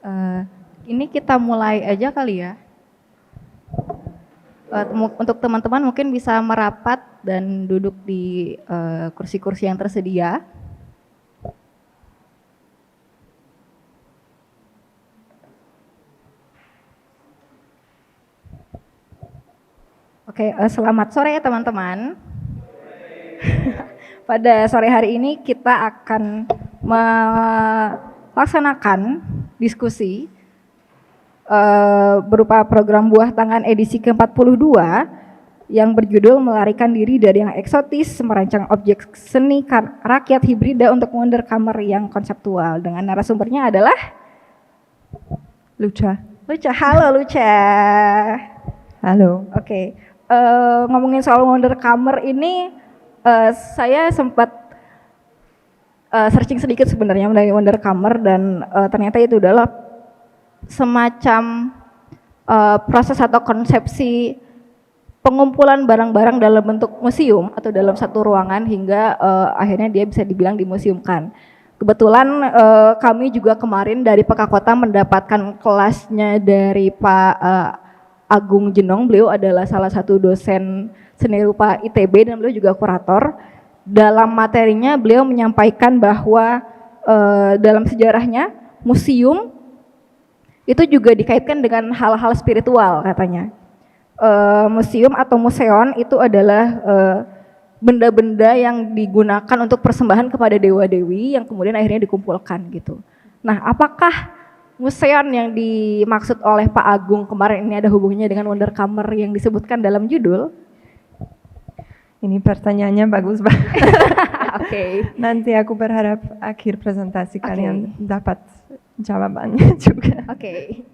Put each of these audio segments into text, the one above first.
Eh, ini kita mulai aja kali ya. Untuk teman-teman mungkin bisa merapat dan duduk di kursi-kursi yang tersedia. Oke, selamat sore ya teman-teman. Pada sore hari ini kita akan melaksanakan diskusi berupa program Buah Tangan edisi ke-42 yang berjudul melarikan diri dari yang eksotis, merancang objek seni rakyat hibrida untuk wondercomer yang konseptual. Dengan narasumbernya adalah Luca. Halo Luca. Halo. Oke. Ngomongin soal wondercomer ini, saya sempat searching sedikit sebenarnya mengenai wondercomer dan ternyata itu adalah semacam proses atau konsepsi pengumpulan barang-barang dalam bentuk museum atau dalam satu ruangan hingga akhirnya dia bisa dibilang dimuseumkan. Kebetulan kami juga kemarin dari PK Kota mendapatkan kelasnya dari Pak Agung Jenong. Beliau adalah salah satu dosen seni rupa ITB dan beliau juga kurator. Dalam materinya beliau menyampaikan bahwa dalam sejarahnya museum itu juga dikaitkan dengan hal-hal spiritual katanya. Museum atau museon itu adalah benda-benda yang digunakan untuk persembahan kepada dewa-dewi yang kemudian akhirnya dikumpulkan gitu. Nah, apakah museon yang dimaksud oleh Pak Agung kemarin ini ada hubungannya dengan wondercomer yang disebutkan dalam judul? Ini pertanyaannya bagus banget. Oke. Nanti aku berharap akhir presentasi kalian dapat jawabannya juga. Oke.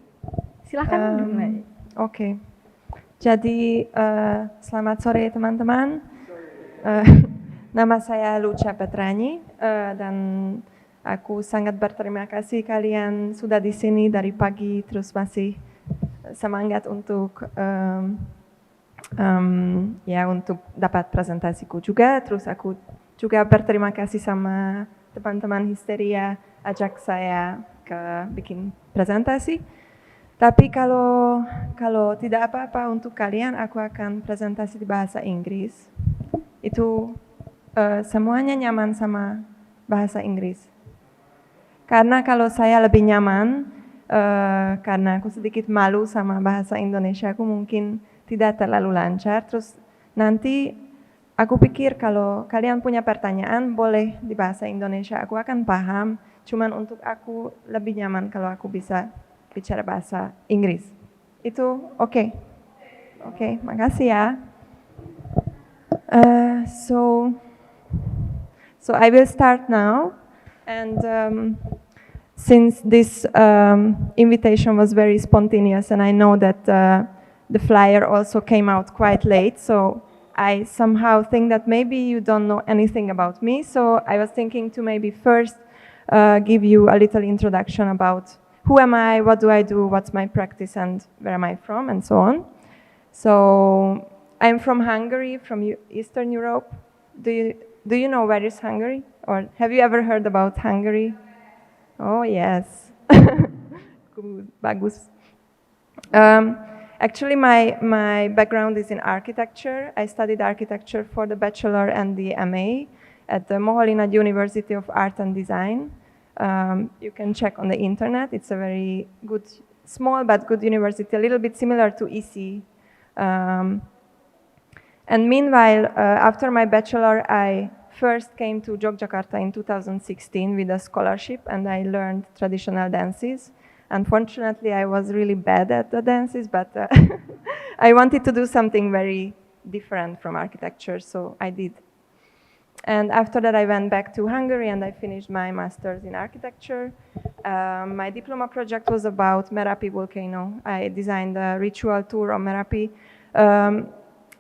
Silakan. Oke. Jadi selamat sore teman-teman. Nama saya Luca Petrani dan aku sangat berterima kasih kalian sudah di sini dari pagi terus masih semangat untuk untuk dapat presentasiku juga. Terus aku juga berterima kasih sama teman-teman Histeria ajak saya ke bikin presentasi. Tapi kalau tidak apa-apa untuk kalian, aku akan presentasi di bahasa Inggris. Itu semuanya nyaman sama bahasa Inggris. Karena kalau saya lebih nyaman, karena aku sedikit malu sama bahasa Indonesia, aku mungkin tidak terlalu lancar. Terus nanti aku pikir kalau kalian punya pertanyaan, boleh di bahasa Indonesia, aku akan paham. Cuman untuk aku lebih nyaman kalau aku bisa bicara bahasa Inggris. Itu oke? Oke, makasih ya. So I will start now, and since this invitation was very spontaneous, and I know that the flyer also came out quite late, so I somehow think that maybe you don't know anything about me. So I was thinking to maybe first give you a little introduction about who am I, what do I do, what's my practice, and where am I from, and so on. So I'm from Hungary, from Eastern Europe. Do you know where is Hungary? Or have you ever heard about Hungary? Oh, yes. Bagus. Actually, my background is in architecture. I studied architecture for the bachelor and the MA at the Moholy-Nagy University of Art and Design. You can check on the internet. It's a very good, small but good university, a little bit similar to EC. And meanwhile, after my bachelor, I first came to Yogyakarta in 2016 with a scholarship, and I learned traditional dances. Unfortunately, I was really bad at the dances, but I wanted to do something very different from architecture, so I did. And after that, I went back to Hungary and I finished my master's in architecture. My diploma project was about Merapi volcano. I designed a ritual tour on Merapi.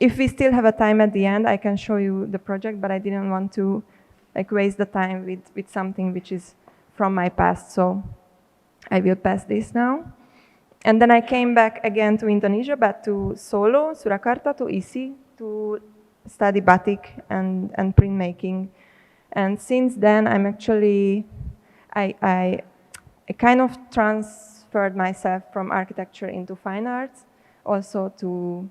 If we still have a time at the end, I can show you the project, but I didn't want to waste the time with something which is from my past, so I will pass this now. And then I came back again to Indonesia, but to Solo, Surakarta, to ISI, to study batik and printmaking. And since then, I'm actually, I kind of transferred myself from architecture into fine arts, also to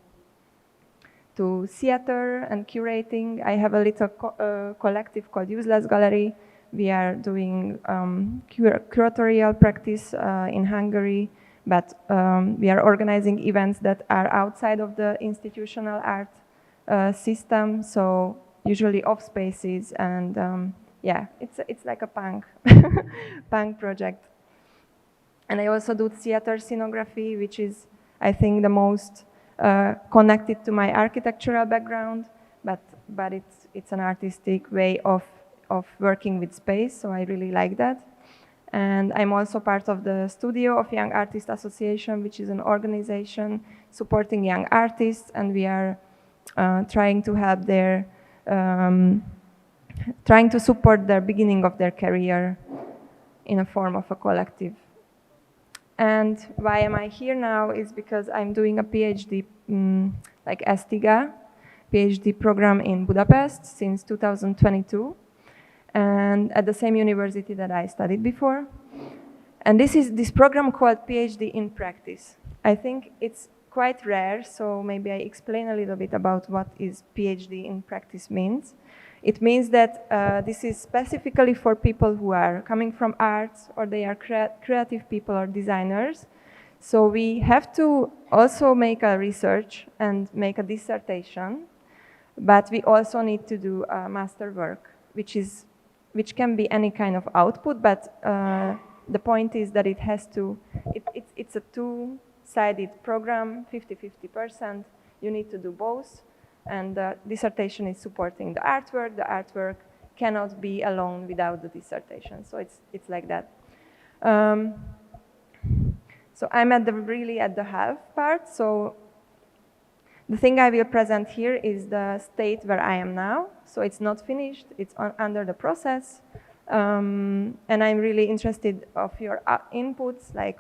theater and curating. I have a little collective called Useless Gallery. We are doing curatorial practice in Hungary, but we are organizing events that are outside of the institutional art system, so usually off spaces, and yeah, it's like a punk punk project. And I also do theater scenography, which is, I think, the most connected to my architectural background, but it's an artistic way of working with space, so I really like that. And I'm also part of the Studio of Young Artists Association, which is an organization supporting young artists, and we are trying to help their, trying to support their beginning of their career in a form of a collective. And why am I here now is because I'm doing a PhD, like ESTIGA, PhD program in Budapest since 2022, and at the same university that I studied before. And this is this program called PhD in Practice. I think it's quite rare, so maybe I explain a little bit about what is PhD in Practice means. It means that this is specifically for people who are coming from arts, or they are creative people or designers. So we have to also make a research and make a dissertation, but we also need to do a master work, which can be any kind of output, but the point is that it has to, it's a two-sided program, 50-50%. You need to do both. And the dissertation is supporting the artwork. The artwork cannot be alone without the dissertation. So it's like that. So I'm really at the half part. So the thing I will present here is the state where I am now. So it's not finished. It's under the process. And I'm really interested of your inputs, like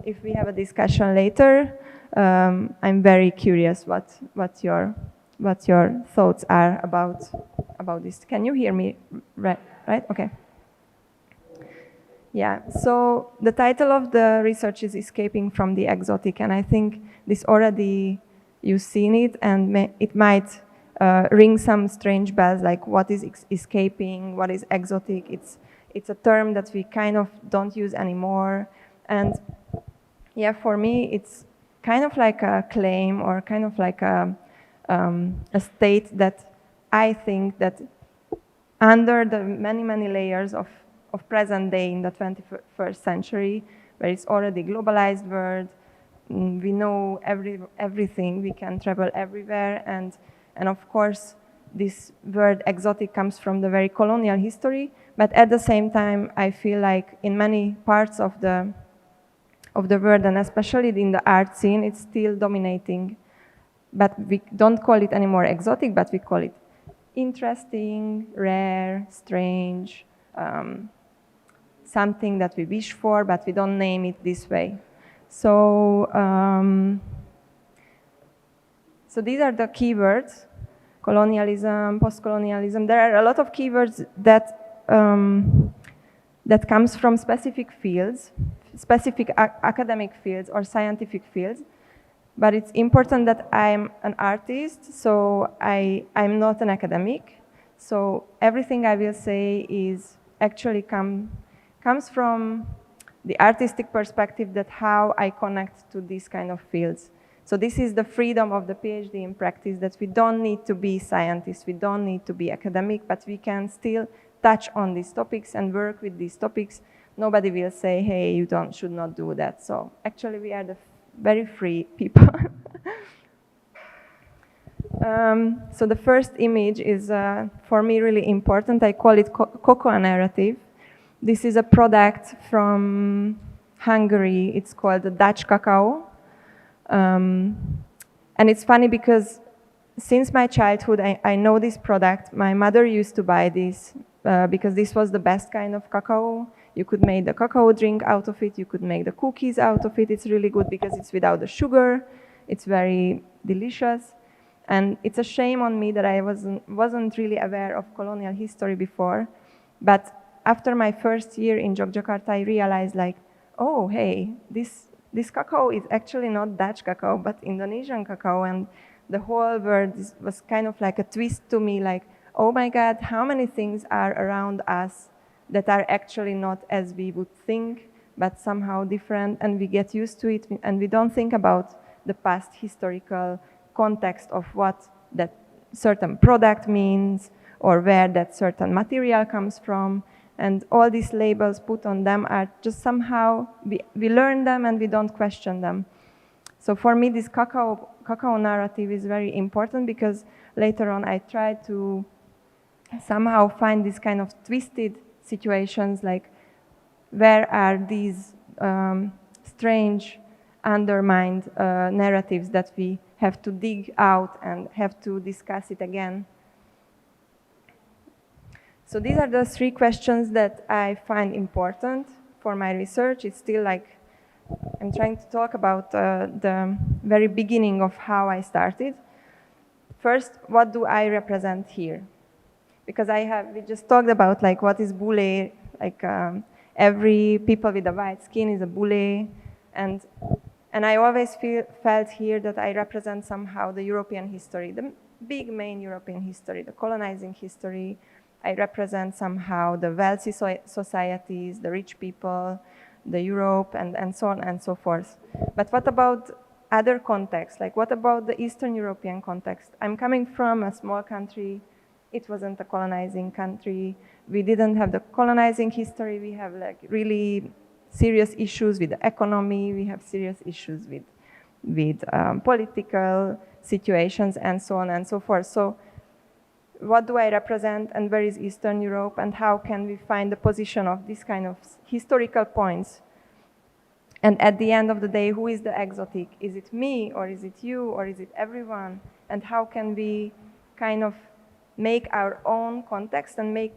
if we have a discussion later. I'm very curious what your thoughts are about this. Can you hear me? Right? Okay. Yeah. So the title of the research is "Escaping from the Exotic," and I think this already you've seen it, and it might ring some strange bells, like what is escaping, what is exotic. It's a term that we kind of don't use anymore, and yeah, for me it's kind of like a claim, or kind of like a state that I think that under the many layers of present day in the 21st century, where it's already globalized world, we know everything, we can travel everywhere, and of course this word exotic comes from the very colonial history, but at the same time I feel like in many parts of the world, and especially in the art scene, it's still dominating. But we don't call it anymore exotic, but we call it interesting, rare, strange, something that we wish for, but we don't name it this way. So, so these are the keywords: colonialism, post-colonialism. There are a lot of keywords that that comes from specific fields, specific academic fields or scientific fields, but it's important that I'm an artist, so I'm not an academic. So everything I will say is actually comes from the artistic perspective, that how I connect to these kind of fields. So this is the freedom of the PhD in Practice, that we don't need to be scientists, we don't need to be academic, but we can still touch on these topics and work with these topics. Nobody will say, hey, you should not do that. So actually we are the very free people. So the first image is, for me, really important. I call it cocoa narrative. This is a product from Hungary. It's called the Dutch cacao. And it's funny because since my childhood, I know this product. My mother used to buy this because this was the best kind of cacao. You could make the cacao drink out of it. You could make the cookies out of it. It's really good because it's without the sugar. It's very delicious. And it's a shame on me that I wasn't really aware of colonial history before. But after my first year in Yogyakarta, I realized, like, oh, hey, this cacao is actually not Dutch cacao, but Indonesian cacao. And the whole word was kind of like a twist to me, like, oh my God, how many things are around us that are actually not as we would think, but somehow different, and we get used to it, and we don't think about the past historical context of what that certain product means, or where that certain material comes from. And all these labels put on them are just somehow, we learn them and we don't question them. So for me, this cacao narrative is very important, because later on I tried to somehow find this kind of twisted situations, like where are these strange, undermined narratives that we have to dig out and have to discuss it again. So these are the three questions that I find important for my research. It's still like I'm trying to talk about the very beginning of how I started. First, what do I represent here? Because we just talked about like what is Bule, like every people with a white skin is a Bule, and I always felt here that I represent somehow the European history, the big main European history, the colonizing history. I represent somehow the wealthy societies, the rich people, the Europe, and so on and so forth. But what about other contexts? Like what about the Eastern European context? I'm coming from a small country. It wasn't a colonizing country. We didn't have the colonizing history. We have like really serious issues with the economy. We have serious issues with political situations and so on and so forth. So what do I represent, and where is Eastern Europe, and how can we find the position of these kind of historical points? And at the end of the day, who is the exotic? Is it me, or is it you, or is it everyone? And how can we kind of make our own context and make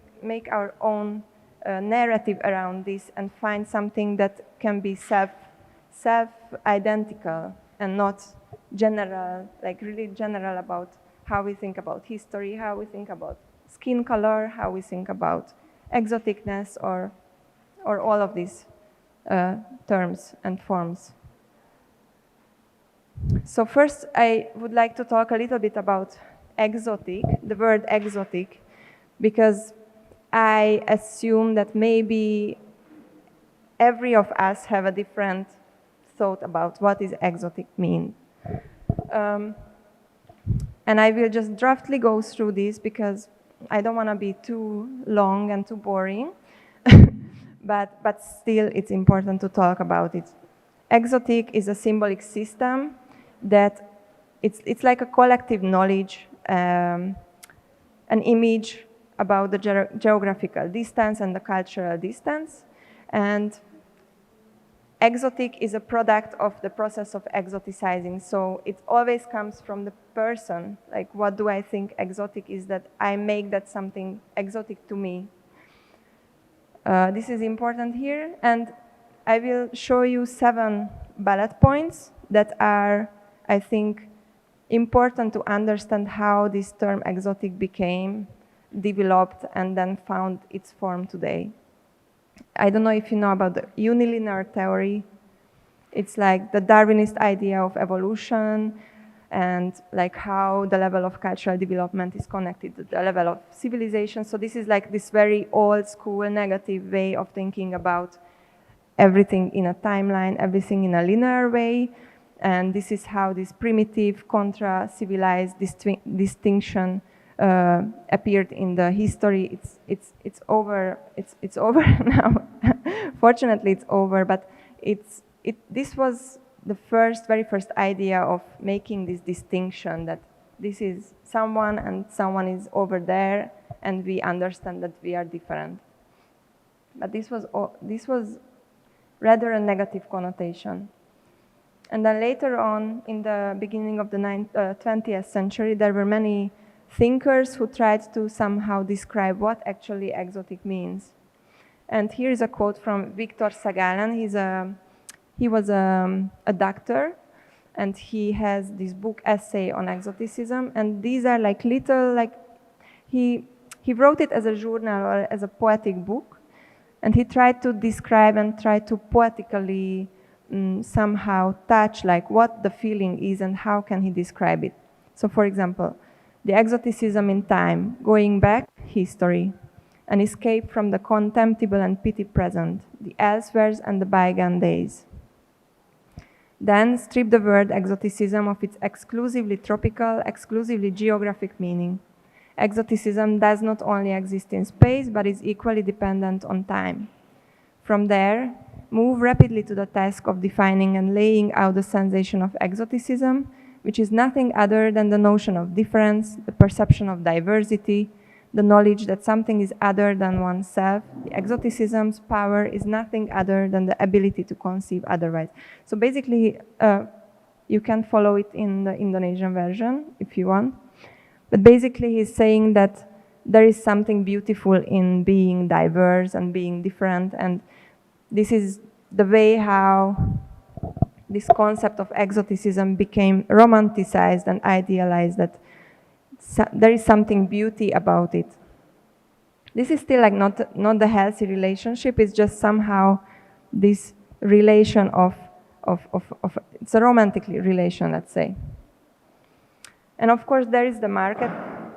our own narrative around this, and find something that can be self-identical and not general, like really general about how we think about history, how we think about skin color, how we think about exoticness, or all of these terms and forms. So first, I would like to talk a little bit about exotic, the word exotic, because I assume that maybe every of us have a different thought about what is exotic mean. And I will just draftly go through this, because I don't want to be too long and too boring, but still it's important to talk about it. Exotic is a symbolic system that it's like a collective knowledge, an image about the geographical distance and the cultural distance. And exotic is a product of the process of exoticizing. So it always comes from the person. Like, what do I think exotic is, that I make that something exotic to me. This is important here. And I will show you 7 bullet points that are, I think, important to understand how this term exotic became developed and then found its form today. I don't know if you know about the unilinear theory. It's like the Darwinist idea of evolution, and like how the level of cultural development is connected to the level of civilization. So this is like this very old school negative way of thinking about everything in a timeline, everything in a linear way. And this is how this primitive contra-civilized distinction appeared in the history. It's over. It's over now. Fortunately, it's over. But this was the very first idea of making this distinction, that this is someone and someone is over there, and we understand that we are different. But this was rather a negative connotation. And then later on, in the beginning of the 20th century, there were many thinkers who tried to somehow describe what actually exotic means. And here is a quote from Viktor Sagalan. He was a doctor, and he has this book essay on exoticism. And these are like little, like he wrote it as a journal or as a poetic book. And he tried to describe and try to poetically somehow touch like what the feeling is and how can he describe it. So for example, the exoticism in time, going back, history, an escape from the contemptible and petty present, the elsewheres and the bygone days. Then strip the word exoticism of its exclusively tropical, exclusively geographic meaning. Exoticism does not only exist in space, but is equally dependent on time. From there, move rapidly to the task of defining and laying out the sensation of exoticism, which is nothing other than the notion of difference, the perception of diversity, the knowledge that something is other than oneself. The exoticism's power is nothing other than the ability to conceive otherwise. So basically, you can follow it in the Indonesian version if you want. But basically, he's saying that there is something beautiful in being diverse and being different, and this is the way how this concept of exoticism became romanticized and idealized, that there is something beauty about it. This is still like not the healthy relationship, it's just somehow this relation of it's a romantic relation, let's say. And of course, there is the market,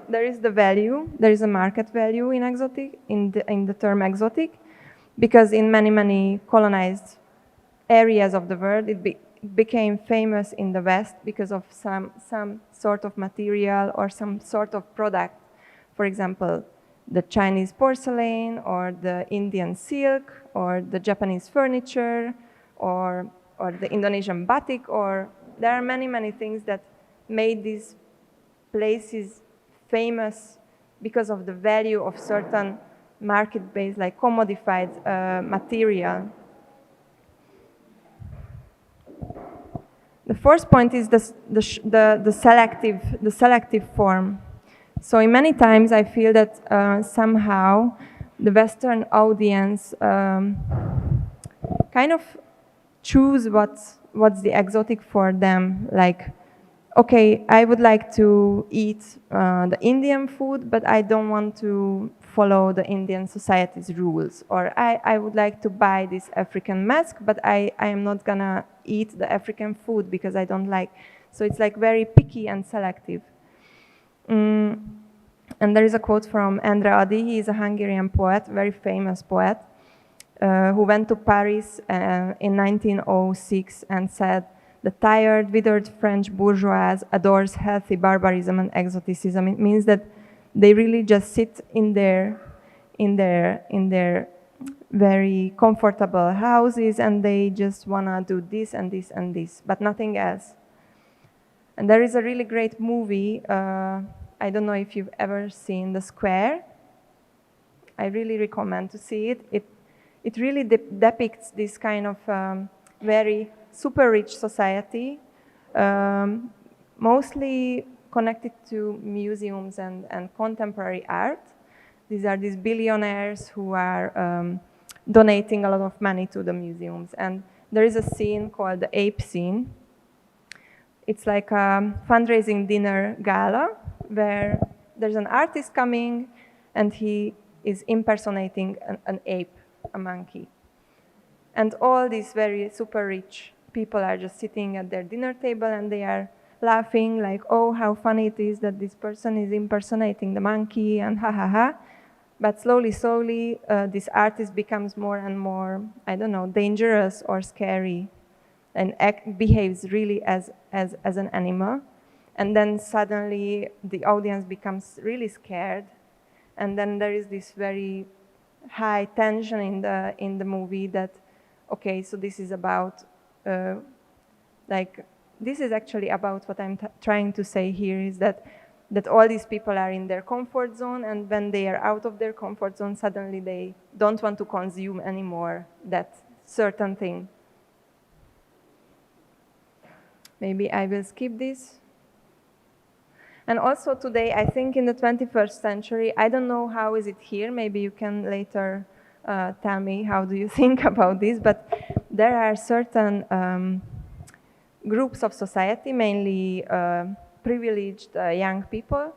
there is the value, there is a market value in exotic, in the term exotic, because in many colonized areas of the world, it became famous in the West because of some sort of material or some sort of product. For example, the Chinese porcelain, or the Indian silk, or the Japanese furniture, or the Indonesian batik, or there are many things that made these places famous because of the value of certain market-based, like commodified material. The fourth point is the selective form. So in many times I feel that somehow the Western audience kind of choose what's the exotic for them. Like, okay, I would like to eat the Indian food, but I don't want to follow the Indian society's rules. Or I would like to buy this African mask, but I am not gonna eat the African food because I don't like. So it's like very picky and selective. And there is a quote from Endre Ady. He is a Hungarian poet, very famous poet, who went to Paris in 1906 and said, "The tired, withered French bourgeois adores healthy barbarism and exoticism." It means that they really just sit in their very comfortable houses and they just wanna do this and this and this, but nothing else. And there is a really great movie. I don't know if you've ever seen The Square. I really recommend to see it. It really depicts this kind of very super rich society, mostly connected to museums and contemporary art. These are these billionaires who are donating a lot of money to the museums. And there is a scene called the ape scene. It's like a fundraising dinner gala where there's an artist coming and he is impersonating an ape, a monkey. And all these very super rich people are just sitting at their dinner table and they are laughing like, oh, how funny it is that this person is impersonating the monkey and ha ha ha. But slowly, this artist becomes more and more, I don't know, dangerous or scary and behaves really as an animal. And then suddenly the audience becomes really scared. And then there is this very high tension in the movie that, okay, so this is about, this is actually about what I'm trying to say here, is that all these people are in their comfort zone, and when they are out of their comfort zone, suddenly they don't want to consume anymore that certain thing. Maybe I will skip this. And also today, I think in the 21st century, I don't know how is it here, maybe you can later tell me how do you think about this, but there are certain groups of society, mainly privileged young people,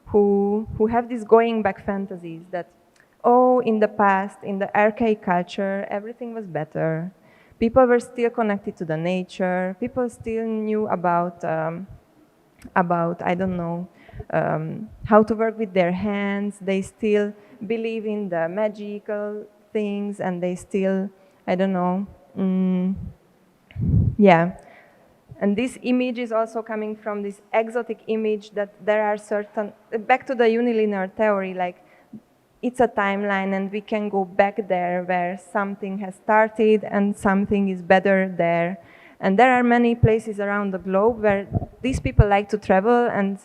who have these going back fantasies that, oh, in the past, in the archaic culture, everything was better. People were still connected to the nature. People still knew about I don't know, how to work with their hands. They still believe in the magical things, and they still, I don't know, yeah. And this image is also coming from this exotic image that there are certain, back to the unilinear theory, like it's a timeline and we can go back there where something has started and something is better there. And there are many places around the globe where these people like to travel, and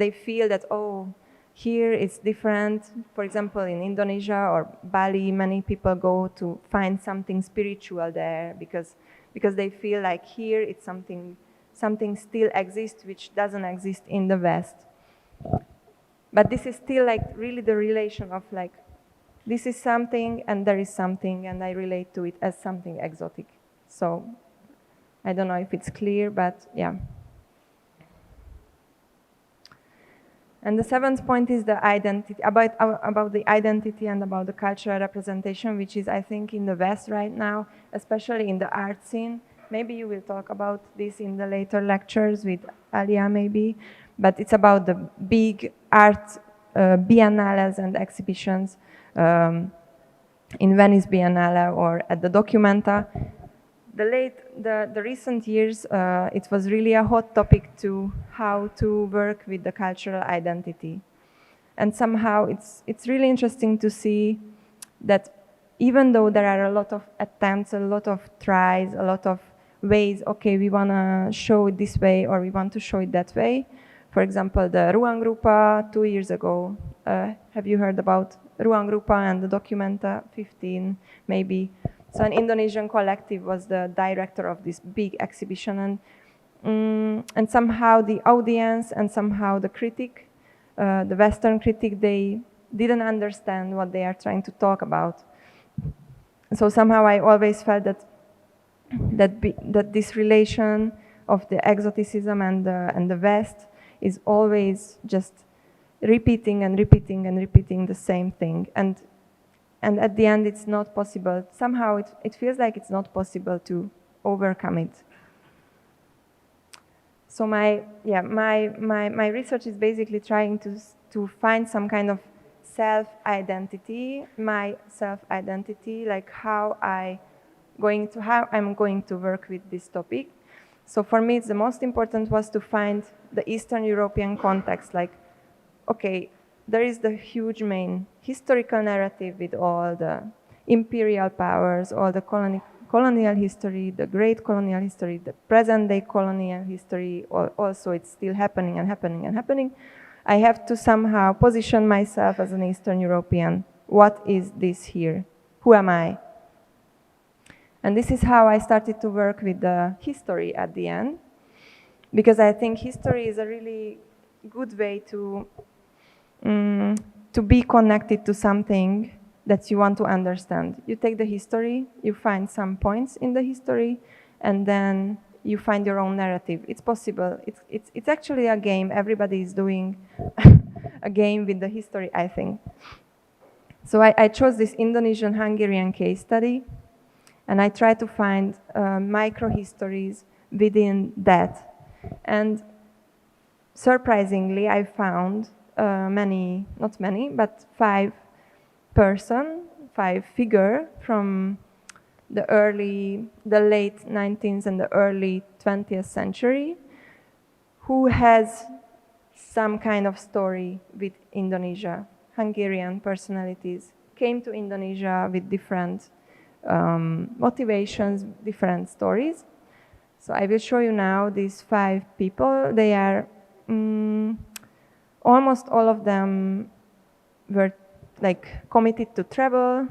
they feel that, oh, here it's different. For example, in Indonesia or Bali, many people go to find something spiritual there because they feel like here it's something still exists which doesn't exist in the West. But this is still like really the relation of like, this is something and there is something, and I relate to it as something exotic. So I don't know if it's clear, but yeah. And the seventh point is the identity, about the identity and about the cultural representation, which is, I think, in the West right now, especially in the art scene. Maybe you will talk about this in the later lectures with Alia, maybe. But it's about the big art biennales and exhibitions in Venice Biennale or at the Documenta. The recent years, it was really a hot topic to how to work with the cultural identity. And somehow it's really interesting to see that even though there are a lot of attempts, a lot of tries, a lot of ways, okay, we want to show it this way or we want to show it that way. For example, the Ruang Rupa 2 years ago. Have you heard about Ruang Rupa and the Documenta 15, maybe? So an Indonesian collective was the director of this big exhibition, and somehow the audience and somehow the critic, the Western critic, they didn't understand what they are trying to talk about. So somehow I always felt that this relation of the exoticism and the West is always just repeating and repeating and repeating the same thing. And at the end, it's not possible. Somehow it feels like it's not possible to overcome it. So my research is basically trying to find some kind of self-identity, my self-identity, like how I'm going to work with this topic. So for me, the most important was to find the Eastern European context, like, okay, there is the huge main historical narrative with all the imperial powers, all the colonial history, the great colonial history, the present-day colonial history, also it's still happening and happening and happening. I have to somehow position myself as an Eastern European. What is this here? Who am I? And this is how I started to work with the history at the end, because I think history is a really good way to be connected to something that you want to understand. You take the history, you find some points in the history, and then you find your own narrative. It's possible. It's actually a game. Everybody is doing a game with the history, I think. So I chose this Indonesian-Hungarian case study, and I try to find micro-histories within that. And surprisingly, I found not many, but 5 figure from the late 19th and the early 20th century who has some kind of story with Indonesia. Hungarian personalities came to Indonesia with different motivations, different stories. So I will show you now these 5 people. They are almost all of them were like committed to travel,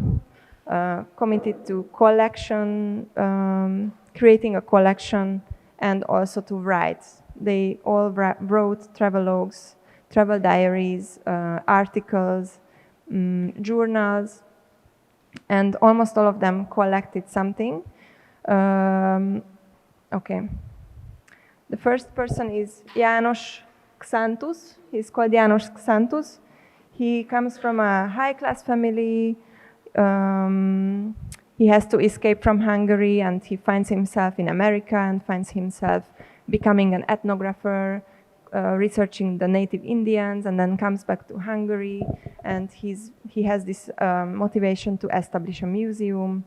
committed to collection, creating a collection, and also to write. They all wrote travelogues, travel diaries, articles, journals, and almost all of them collected something. Okay. The first person is János Xantus. He's called János Xantus. He comes from a high-class family. He has to escape from Hungary, and he finds himself in America and finds himself becoming an ethnographer, researching the native Indians, and then comes back to Hungary, and he has this motivation to establish a museum.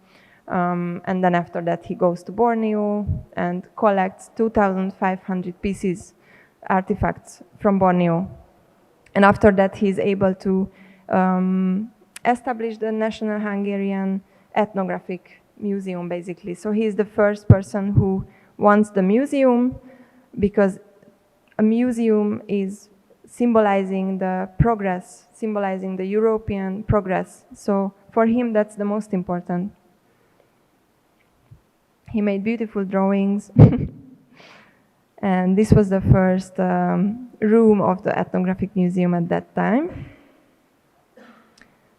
And then after that, he goes to Borneo and collects 2,500 pieces, artifacts from Borneo. And after that, he's able to establish the National Hungarian Ethnographic Museum, basically. So he's the first person who wants the museum, because a museum is symbolizing the progress, symbolizing the European progress. So for him, that's the most important. He made beautiful drawings. And this was the first room of the ethnographic museum at that time.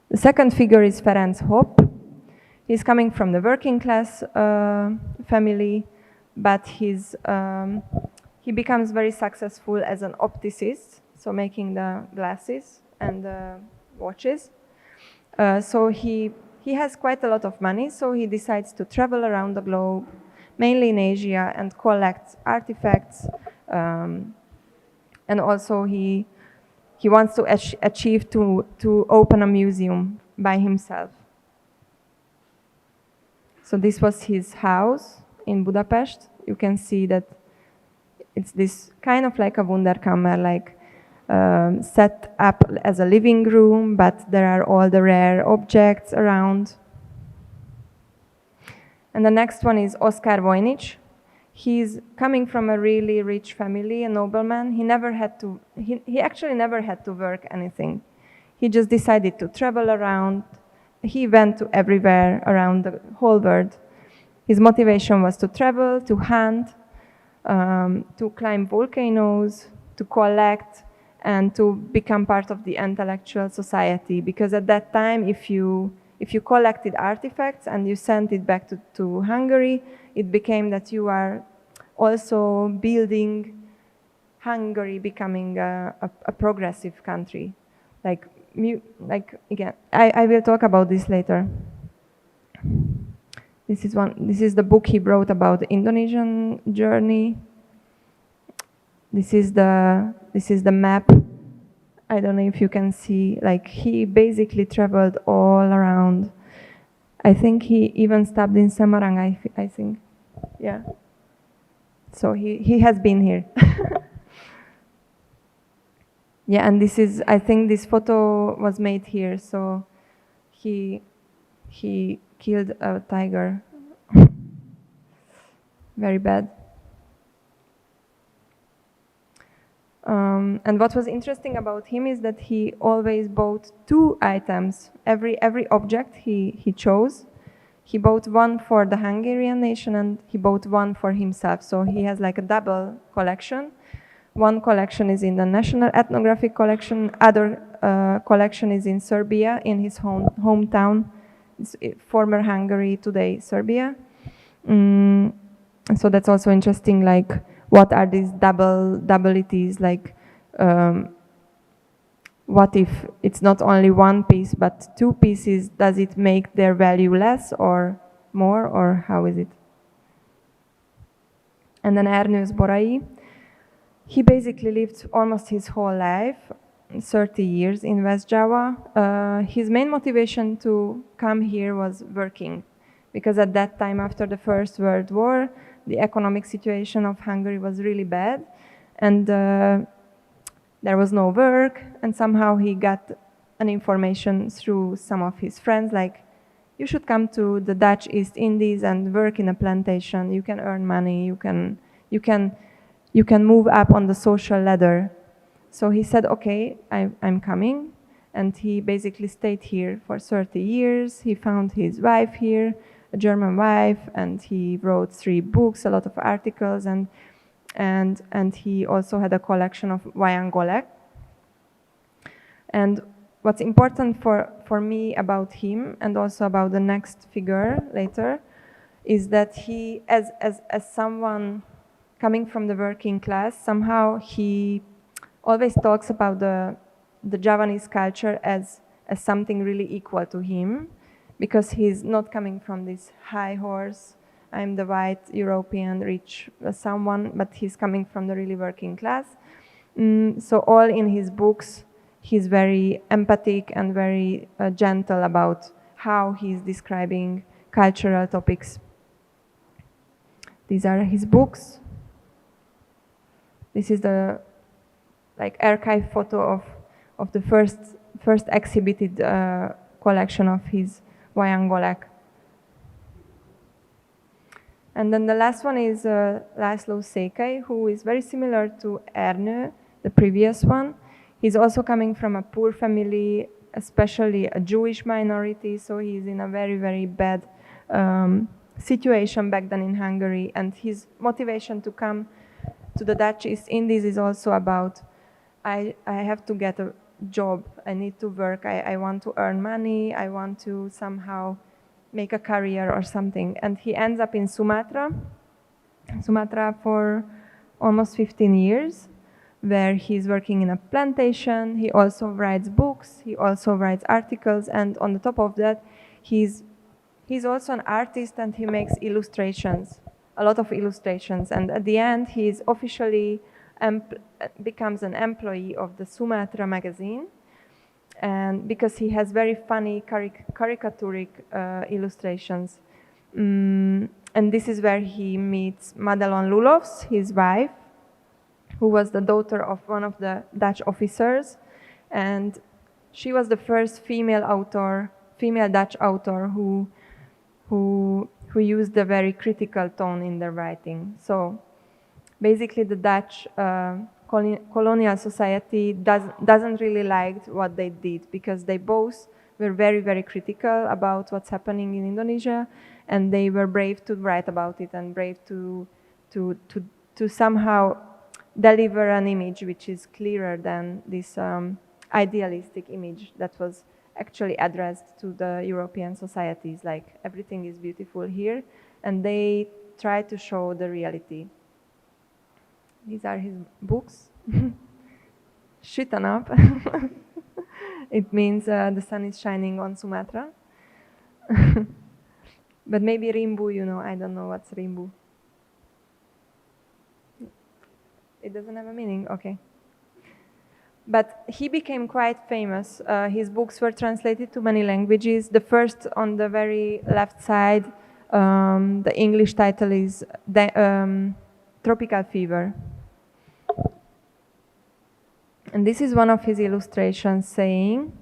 The second figure is Ferenc Hopp. He's coming from the working class family, but he becomes very successful as an opticist, so making the glasses and the watches. So he has quite a lot of money, so he decides to travel around the globe, mainly in Asia, and collect artifacts. And also he wants to achieve to open a museum by himself. So this was his house in Budapest. You can see that it's this kind of like a Wunderkammer, like set up as a living room, but there are all the rare objects around. And the next one is Oskar Voynich. He's coming from a really rich family, a nobleman. He actually never had to work anything. He just decided to travel around. He went to everywhere around the whole world. His motivation was to travel, to hunt, to climb volcanoes, to collect, and to become part of the intellectual society. Because at that time, if you collected artifacts and you sent it back to Hungary, it became that you are also building Hungary becoming a progressive country. Like again, I will talk about this later. This is the book he wrote about the Indonesian journey. This is the map. I don't know if you can see, like he basically traveled all around. I think he even stopped in Semarang, I think. Yeah. So he has been here. Yeah, and I think this photo was made here, so he killed a tiger. Very bad. And what was interesting about him is that he always bought two items. Every object he chose. He bought one for the Hungarian nation and he bought one for himself. So he has like a double collection. One collection is in the National Ethnographic Collection. Other collection is in Serbia, in his hometown. It's former Hungary, today Serbia. So that's also interesting, like what are these doubilities, like what if it's not only one piece but two pieces? Does it make their value less or more, or how is it? And then Ernős Borai, he basically lived almost his whole life, 30 years in West Java. His main motivation to come here was working, because at that time, after the First World War, the economic situation of Hungary was really bad, and there was no work, and somehow he got an information through some of his friends, like, you should come to the Dutch East Indies and work in a plantation. You can earn money. You can move up on the social ladder. So he said, okay, I'm coming. And he basically stayed here for 30 years. He found his wife here, a German wife, and he wrote 3 books, a lot of articles, and he also had a collection of wayang golek. And what's important for me about him, and also about the next figure later, is that he, as someone coming from the working class, somehow he always talks about the the Javanese culture as something really equal to him, because he's not coming from this high horse, I'm the white European rich someone, but he's coming from the really working class. So all in his books, he's very empathic and very gentle about how he's describing cultural topics. These are his books. This is the archive photo of the first exhibited collection of his Wayangolek. And then the last one is László Székely, who is very similar to Ernő, the previous one. He's also coming from a poor family, especially a Jewish minority, so he's in a very, very bad situation back then in Hungary. And his motivation to come to the Dutch East Indies is also about, I have to get a job, I need to work, I want to earn money, I want to somehow make a career or something. And he ends up in Sumatra for almost 15 years, where he's working in a plantation. He also writes books, he also writes articles, and on the top of that, he's also an artist, and he makes illustrations, a lot of illustrations. And at the end, he's officially becomes an employee of the Sumatra magazine, and because he has very funny caricaturic illustrations. And this is where he meets Madelon Lulovs, his wife, who was the daughter of one of the Dutch officers, and she was the first female Dutch author who used a very critical tone in their writing. So basically the Dutch colonial society doesn't really like what they did, because they both were very, very critical about what's happening in Indonesia, and they were brave to write about it and brave to somehow deliver an image which is clearer than this idealistic image that was actually addressed to the European societies, like everything is beautiful here, and they try to show the reality. These are his books. Shitten up. It means the sun is shining on Sumatra. But maybe Rimbu, I don't know what's Rimbu. It doesn't have a meaning, okay. But he became quite famous. His books were translated to many languages. The first on the very left side, the English title is Tropical Fever. And this is one of his illustrations saying,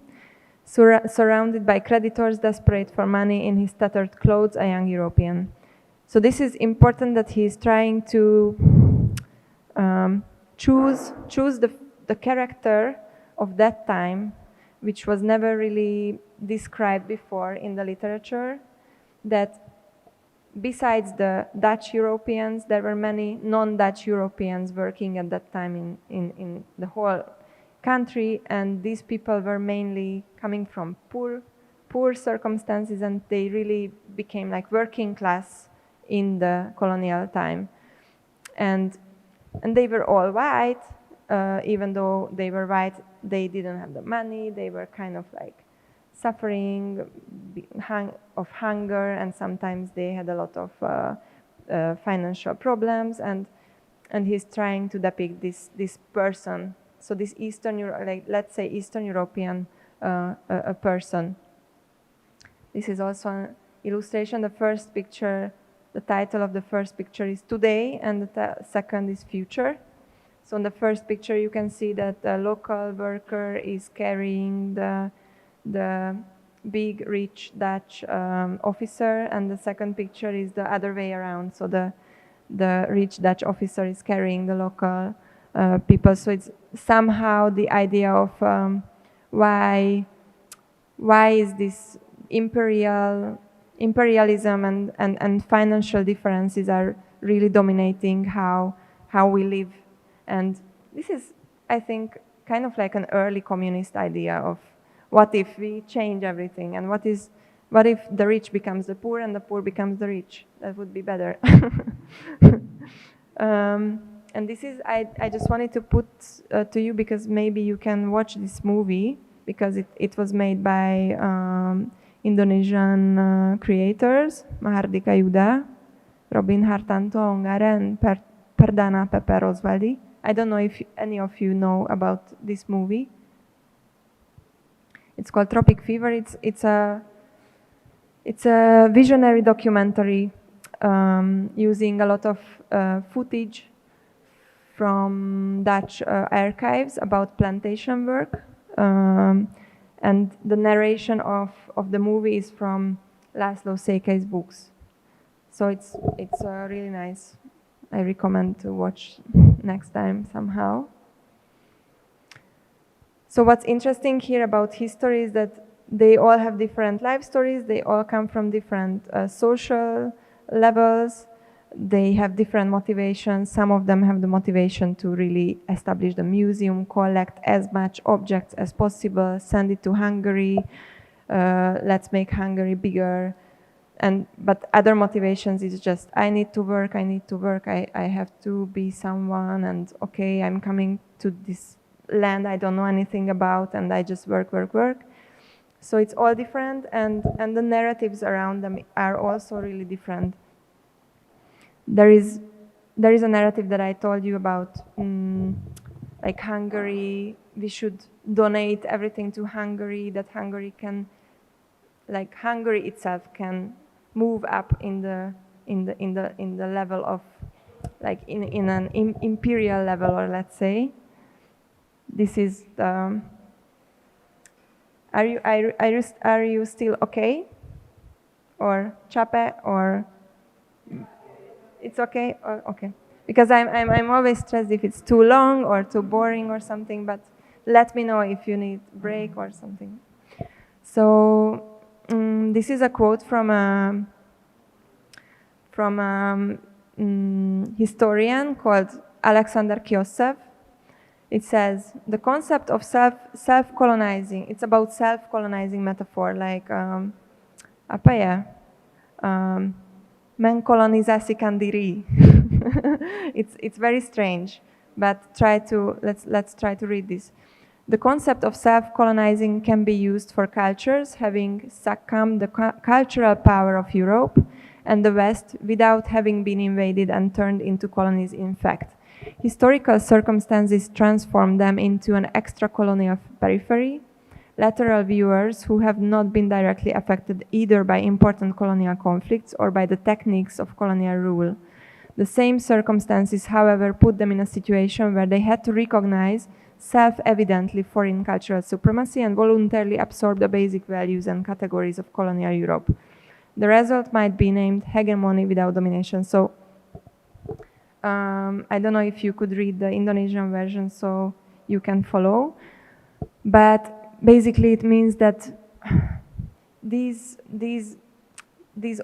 surrounded by creditors desperate for money in his tattered clothes, a young European. So this is important, that he is trying to choose the character of that time, which was never really described before in the literature, that besides the Dutch Europeans, there were many non-Dutch Europeans working at that time in the whole country, and these people were mainly coming from poor circumstances, and they really became like working class in the colonial time. And they were all white, even though they were white, they didn't have the money, they were kind of like suffering of hunger, and sometimes they had a lot of financial problems, and he's trying to depict this person. So this let's say Eastern European a person. This is also an illustration. The first picture, the title of the first picture is Today, and the second is Future. So in the first picture, you can see that the local worker is carrying the big, rich Dutch officer, and the second picture is the other way around. So the rich Dutch officer is carrying the local people. So it's somehow the idea of why is this imperialism and financial differences are really dominating how we live. And this is, I think, kind of like an early communist idea of what if we change everything, and what if the rich becomes the poor and the poor becomes the rich? That would be better. and this is, I just wanted to put to you because maybe you can watch this movie because it was made by Indonesian creators, Mahardika Yuda, Robin Hartanto Ongare, and Perdana Pepe Rosvaldi. I don't know if any of you know about this movie. It's called Tropic Fever. It's a visionary documentary using a lot of footage from Dutch archives about plantation work. And the narration of the movie is from Laszlo Székely's books. So it's really nice. I recommend to watch next time somehow. So what's interesting here about history is that they all have different life stories. They all come from different social levels. They have different motivations. Some of them have the motivation to really establish the museum, collect as much objects as possible, send it to Hungary. Let's make Hungary bigger. But other motivations is just, I need to work, I have to be someone, and okay, I'm coming to this land I don't know anything about, and I just work. So it's all different, and the narratives around them are also really different. There is a narrative that I told you about, like Hungary, we should donate everything to Hungary, that Hungary can, like Hungary itself can move up in the level of, like in an imperial level, or let's say. This is the. Are you still okay? Or chape, or it's okay? Or, okay. Because I'm always stressed if it's too long or too boring or something, but let me know if you need a break or something. So this is a quote from a historian called Alexander Kiosev. It says, the concept of self-colonizing, it's about self-colonizing metaphor, like, men colonizasi kandiri. It's very strange, but let's try to read this. The concept of self-colonizing can be used for cultures having succumbed the cultural power of Europe and the West without having been invaded and turned into colonies in fact. Historical circumstances transform them into an extra-colonial periphery. Lateral viewers who have not been directly affected either by important colonial conflicts or by the techniques of colonial rule. The same circumstances, however, put them in a situation where they had to recognize self-evidently foreign cultural supremacy and voluntarily absorb the basic values and categories of colonial Europe. The result might be named hegemony without domination. So, I don't know if you could read the Indonesian version so you can follow, but basically it means that these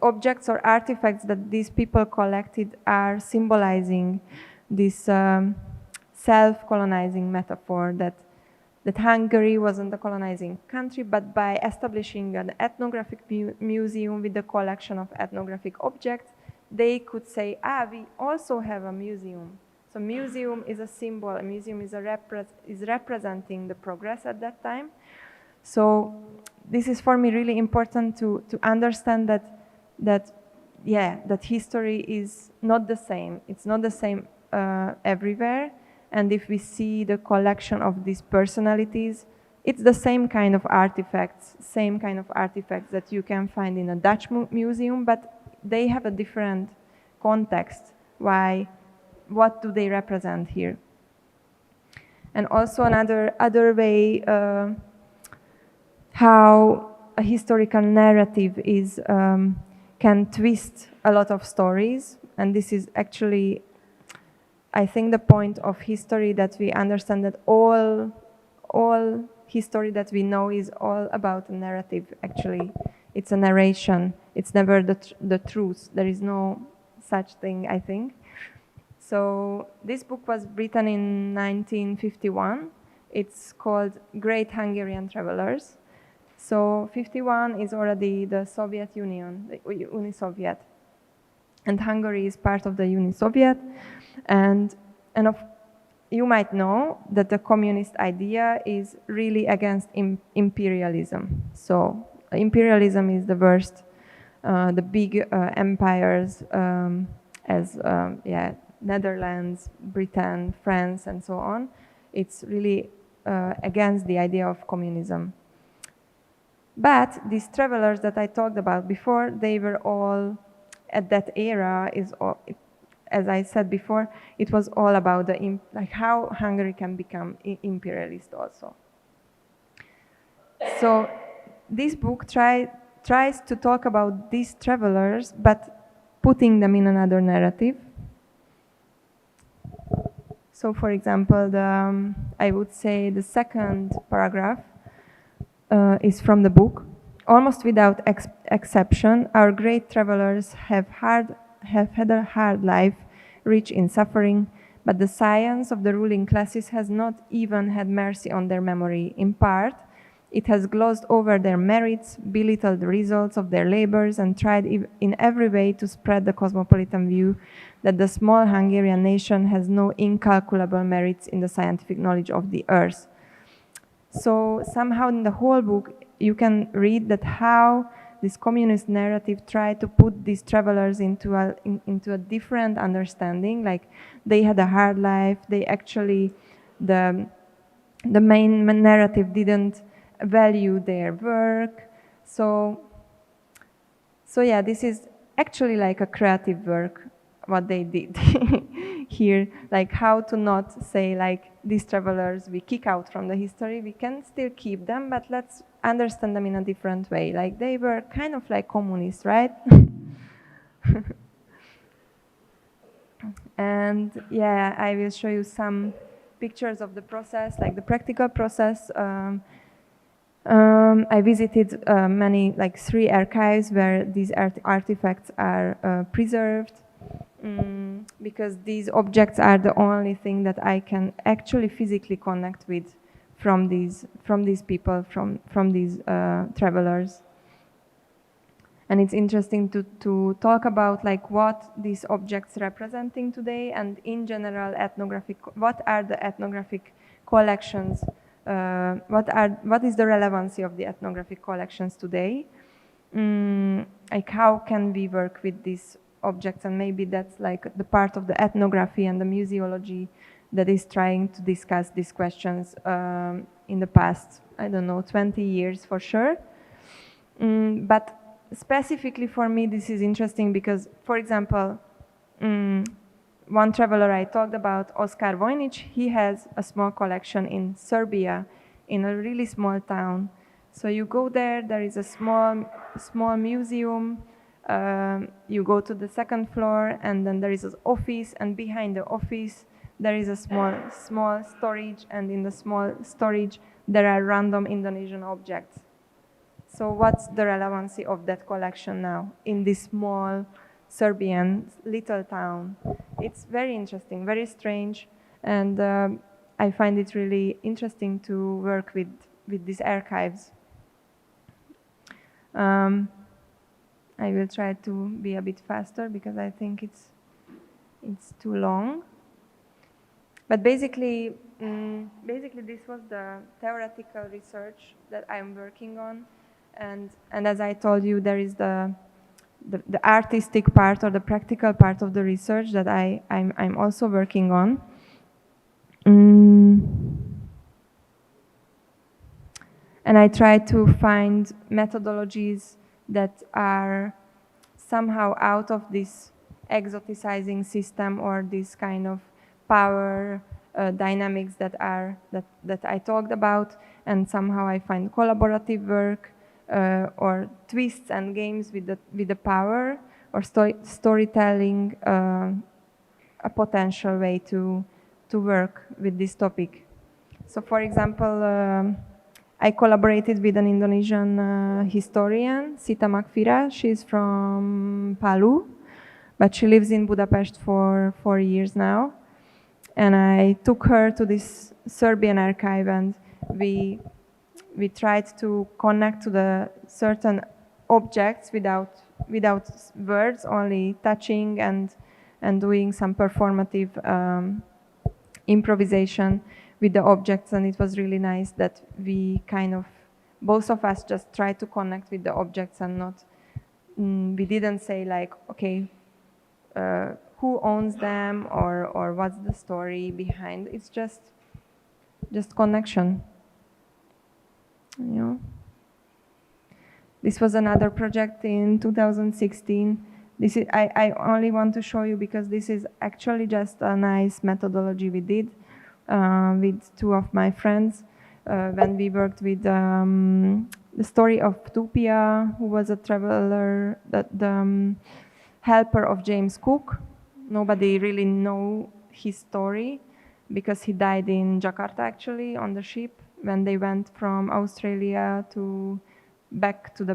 objects or artifacts that these people collected are symbolizing this self-colonizing metaphor that Hungary wasn't a colonizing country, but by establishing an ethnographic museum with the collection of ethnographic objects, they could say, we also have a museum. So museum is a symbol, a museum is representing the progress at that time. So this is for me really important to understand that history is not the same. It's not the same everywhere. And if we see the collection of these personalities, it's the same kind of artifacts that you can find in a Dutch museum, but they have a different context. What do they represent here? And also other way how a historical narrative is can twist a lot of stories, and this is actually, I think, the point of history, that we understand that all history that we know is all about a narrative. Actually, it's a narration. It's never the truth. There is no such thing, I think. So this book was written in 1951. It's called Great Hungarian Travelers. So 51 is already the Soviet Union, the Uni-Soviet. And Hungary is part of the Uni-Soviet. And you might know that the communist idea is really against imperialism. So imperialism is the worst, the big empires as Netherlands, Britain, France, and so on. It's really against the idea of communism. But these travelers that I talked about before, they were all at that era. As I said before, it was all about like how Hungary can become imperialist also. So this book tries to talk about these travelers, but putting them in another narrative. So, for example, I would say the second paragraph is from the book. Almost without exception, our great travelers have had a hard life, rich in suffering, but the science of the ruling classes has not even had mercy on their memory. In part, it has glossed over their merits, belittled the results of their labors, and tried in every way to spread the cosmopolitan view that the small Hungarian nation has no incalculable merits in the scientific knowledge of the earth. So somehow in the whole book, you can read that how this communist narrative tried to put these travelers into a different understanding. Like they had a hard life. They actually, the main narrative didn't value their work. So yeah, this is actually like a creative work, what they did here, like how to not say like these travelers we kick out from the history, we can still keep them, but let's understand them in a different way. Like they were kind of like communists, right? And yeah, I will show you some pictures of the process, like the practical process. I visited many, like 3 archives where these artifacts are preserved. Because these objects are the only thing that I can actually physically connect with from these people, from these travelers. And it's interesting to talk about like what these objects representing today, and in general what are the ethnographic collections, what is the relevancy of the ethnographic collections today, like how can we work with these objects, and maybe that's like the part of the ethnography and the museology that is trying to discuss these questions in the past, I don't know, 20 years for sure. But specifically for me, this is interesting because, for example, one traveler I talked about, Oskar Vojnic, he has a small collection in Serbia, in a really small town. So you go there, there is a small museum. You go to the second floor, and then there is an office, and behind the office there is a small storage, and in the small storage there are random Indonesian objects. So what's the relevancy of that collection now in this small Serbian little town? It's very interesting, very strange, and I find it really interesting to work with these archives. I will try to be a bit faster because I think it's too long. But basically this was the theoretical research that I'm working on, and as I told you, there is the artistic part or the practical part of the research that I'm also working on. And I try to find methodologies that are somehow out of this exoticizing system or this kind of power dynamics that I talked about, and somehow I find collaborative work or twists and games with the power, or storytelling a potential way to work with this topic. So, for example, I collaborated with an Indonesian historian, Sita Makfira. She's from Palu, but she lives in Budapest for 4 years now. And I took her to this Serbian archive, and we tried to connect to the certain objects without words, only touching and doing some performative improvisation with the objects, and it was really nice that we kind of, both of us just tried to connect with the objects and not, we didn't say like, okay, who owns them or what's the story behind. It's just connection, you know. This was another project in 2016. This is, I only want to show you because this is actually just a nice methodology we did with two of my friends when we worked with the story of Tupia, who was a traveler, the helper of James Cook. Nobody really know his story because he died in Jakarta actually on the ship when they went from Australia back to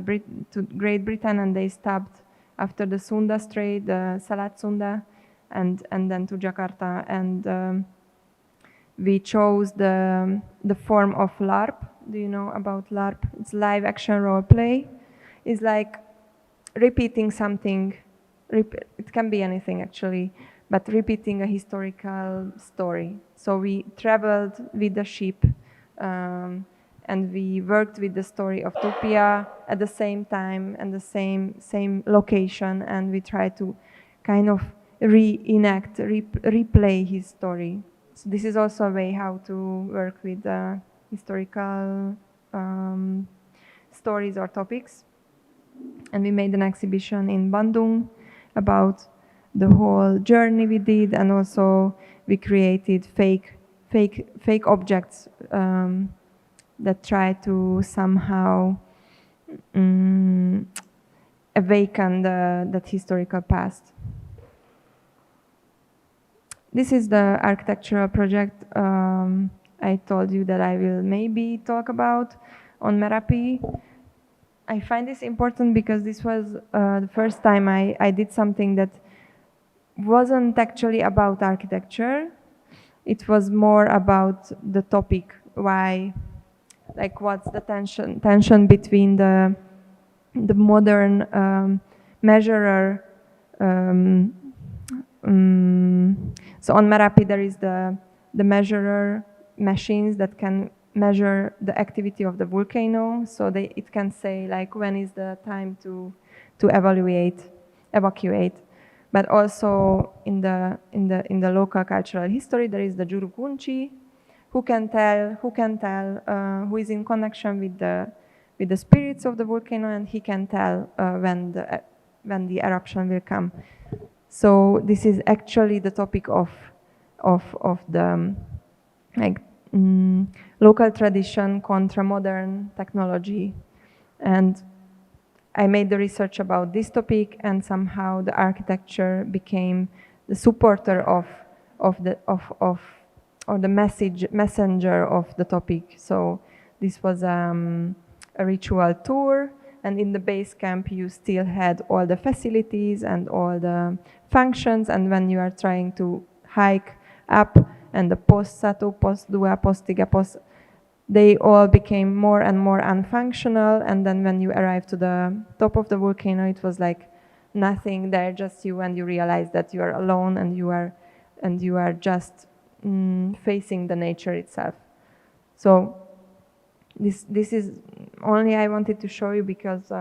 Great Britain, and they stopped after the Sunda Strait, the Selat Sunda, and then to Jakarta. And we chose the form of LARP. Do you know about LARP? It's live action role play. It's like repeating something. It can be anything actually, but repeating a historical story. So we traveled with the ship. And we worked with the story of Tupia at the same time and the same location, and we tried to kind of reenact, replay his story. So this is also a way how to work with historical stories or topics. And we made an exhibition in Bandung about the whole journey we did, and also we created fake objects that try to somehow awaken that historical past. This is the architectural project I told you that I will maybe talk about on Merapi. I find this important because this was the first time I did something that wasn't actually about architecture. It was more about the topic, why, like what's the tension between the modern measurer. So on Merapi there is the measurer machines that can measure the activity of the volcano. So it can say like when is the time to evacuate. But also in the local cultural history there is the juru kunci, who can tell who is in connection with the spirits of the volcano, and he can tell when the eruption will come. So this is actually the topic of the like local tradition contra modern technology. And I made the research about this topic, and somehow the architecture became the supporter of the messenger of the topic. So this was a ritual tour, and in the base camp you still had all the facilities and all the functions, and when you are trying to hike up, and the post satu, post dua, post tiga, post, they all became more and more unfunctional, and then when you arrived to the top of the volcano it was like nothing there, just you, and you realize that you are alone, and you are just facing the nature itself. So this is only I wanted to show you because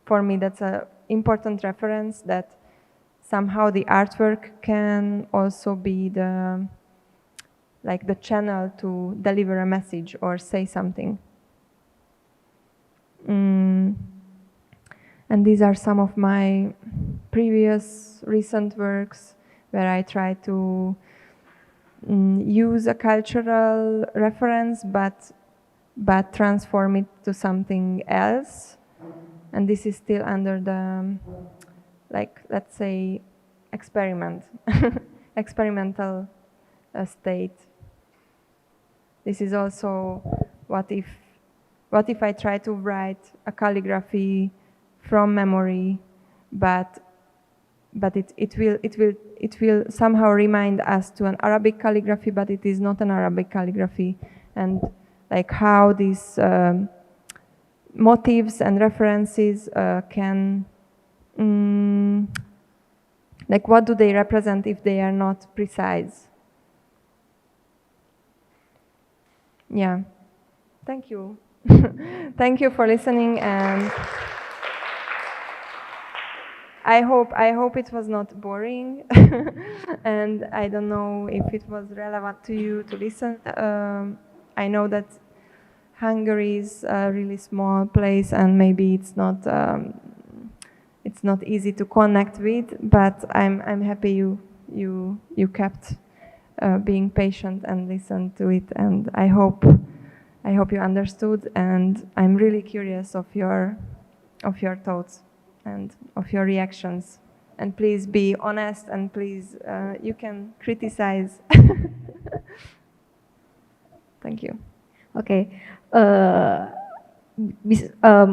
for me that's an important reference, that somehow the artwork can also be the channel to deliver a message or say something. And these are some of my previous recent works where I try to use a cultural reference but transform it to something else. And this is still under the, let's say, experimental state. This is also what if I try to write a calligraphy from memory, but it will somehow remind us to an Arabic calligraphy, but it is not an Arabic calligraphy, and like how these motifs and references can, like what do they represent if they are not precise? yeah, thank you. Thank you for listening, and I hope it was not boring, and I don't know if it was relevant to you to listen. I know that Hungary is a really small place, and maybe it's not easy to connect with. But I'm happy you kept being patient and listened to it, and I hope you understood. And I'm really curious of your thoughts and of your reactions. And please be honest, and please you can criticize. Thank you. Oke,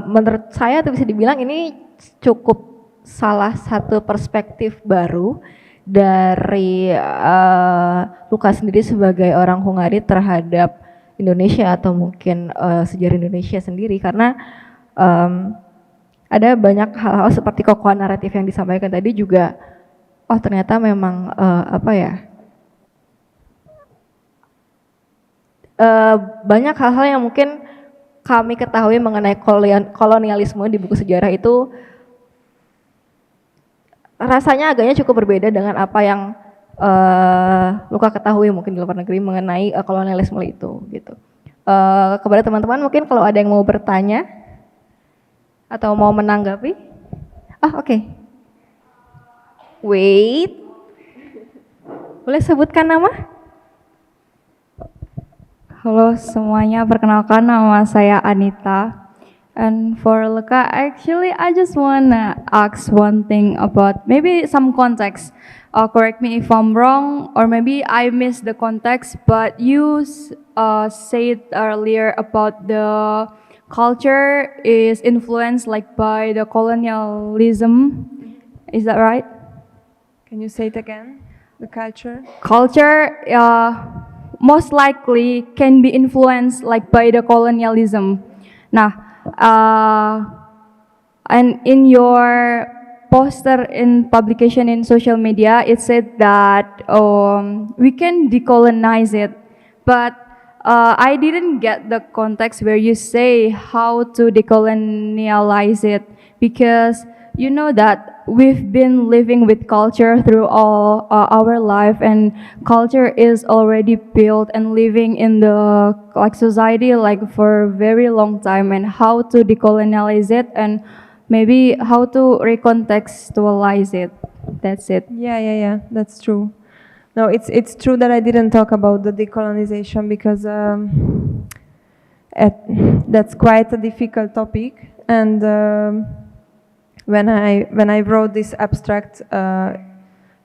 menurut saya tuh bisa dibilang ini cukup salah satu perspektif baru dari Luca sendiri sebagai orang Hungari terhadap Indonesia atau mungkin sejarah Indonesia sendiri, karena ada banyak hal-hal seperti kokohan naratif yang disampaikan tadi juga, oh ternyata memang banyak hal-hal yang mungkin kami ketahui mengenai kolonialisme di buku sejarah itu rasanya agaknya cukup berbeda dengan apa yang Luca ketahui mungkin di luar negeri mengenai kolonialisme itu gitu. Kepada teman-teman mungkin kalau ada yang mau bertanya atau mau menanggapi. Oke. Wait. Boleh sebutkan nama? Halo semuanya, perkenalkan nama saya Anita. And for Luca, actually I just wanna ask one thing about maybe some context. Correct me if I'm wrong, or maybe I missed the context, but you said earlier about the culture is influenced like by the colonialism. Is that right? Can you say it again? The culture? Culture most likely can be influenced like by the colonialism. Nah, and in your poster in publication in social media, it said that we can decolonize it, but I didn't get the context where you say how to decolonialize it, because you know that we've been living with culture through all our life, and culture is already built and living in the society for a very long time, and how to decolonialize it and maybe how to recontextualize it. That's it. Yeah, that's true. No, it's true that I didn't talk about the decolonization because that's quite a difficult topic, and when I wrote this abstract,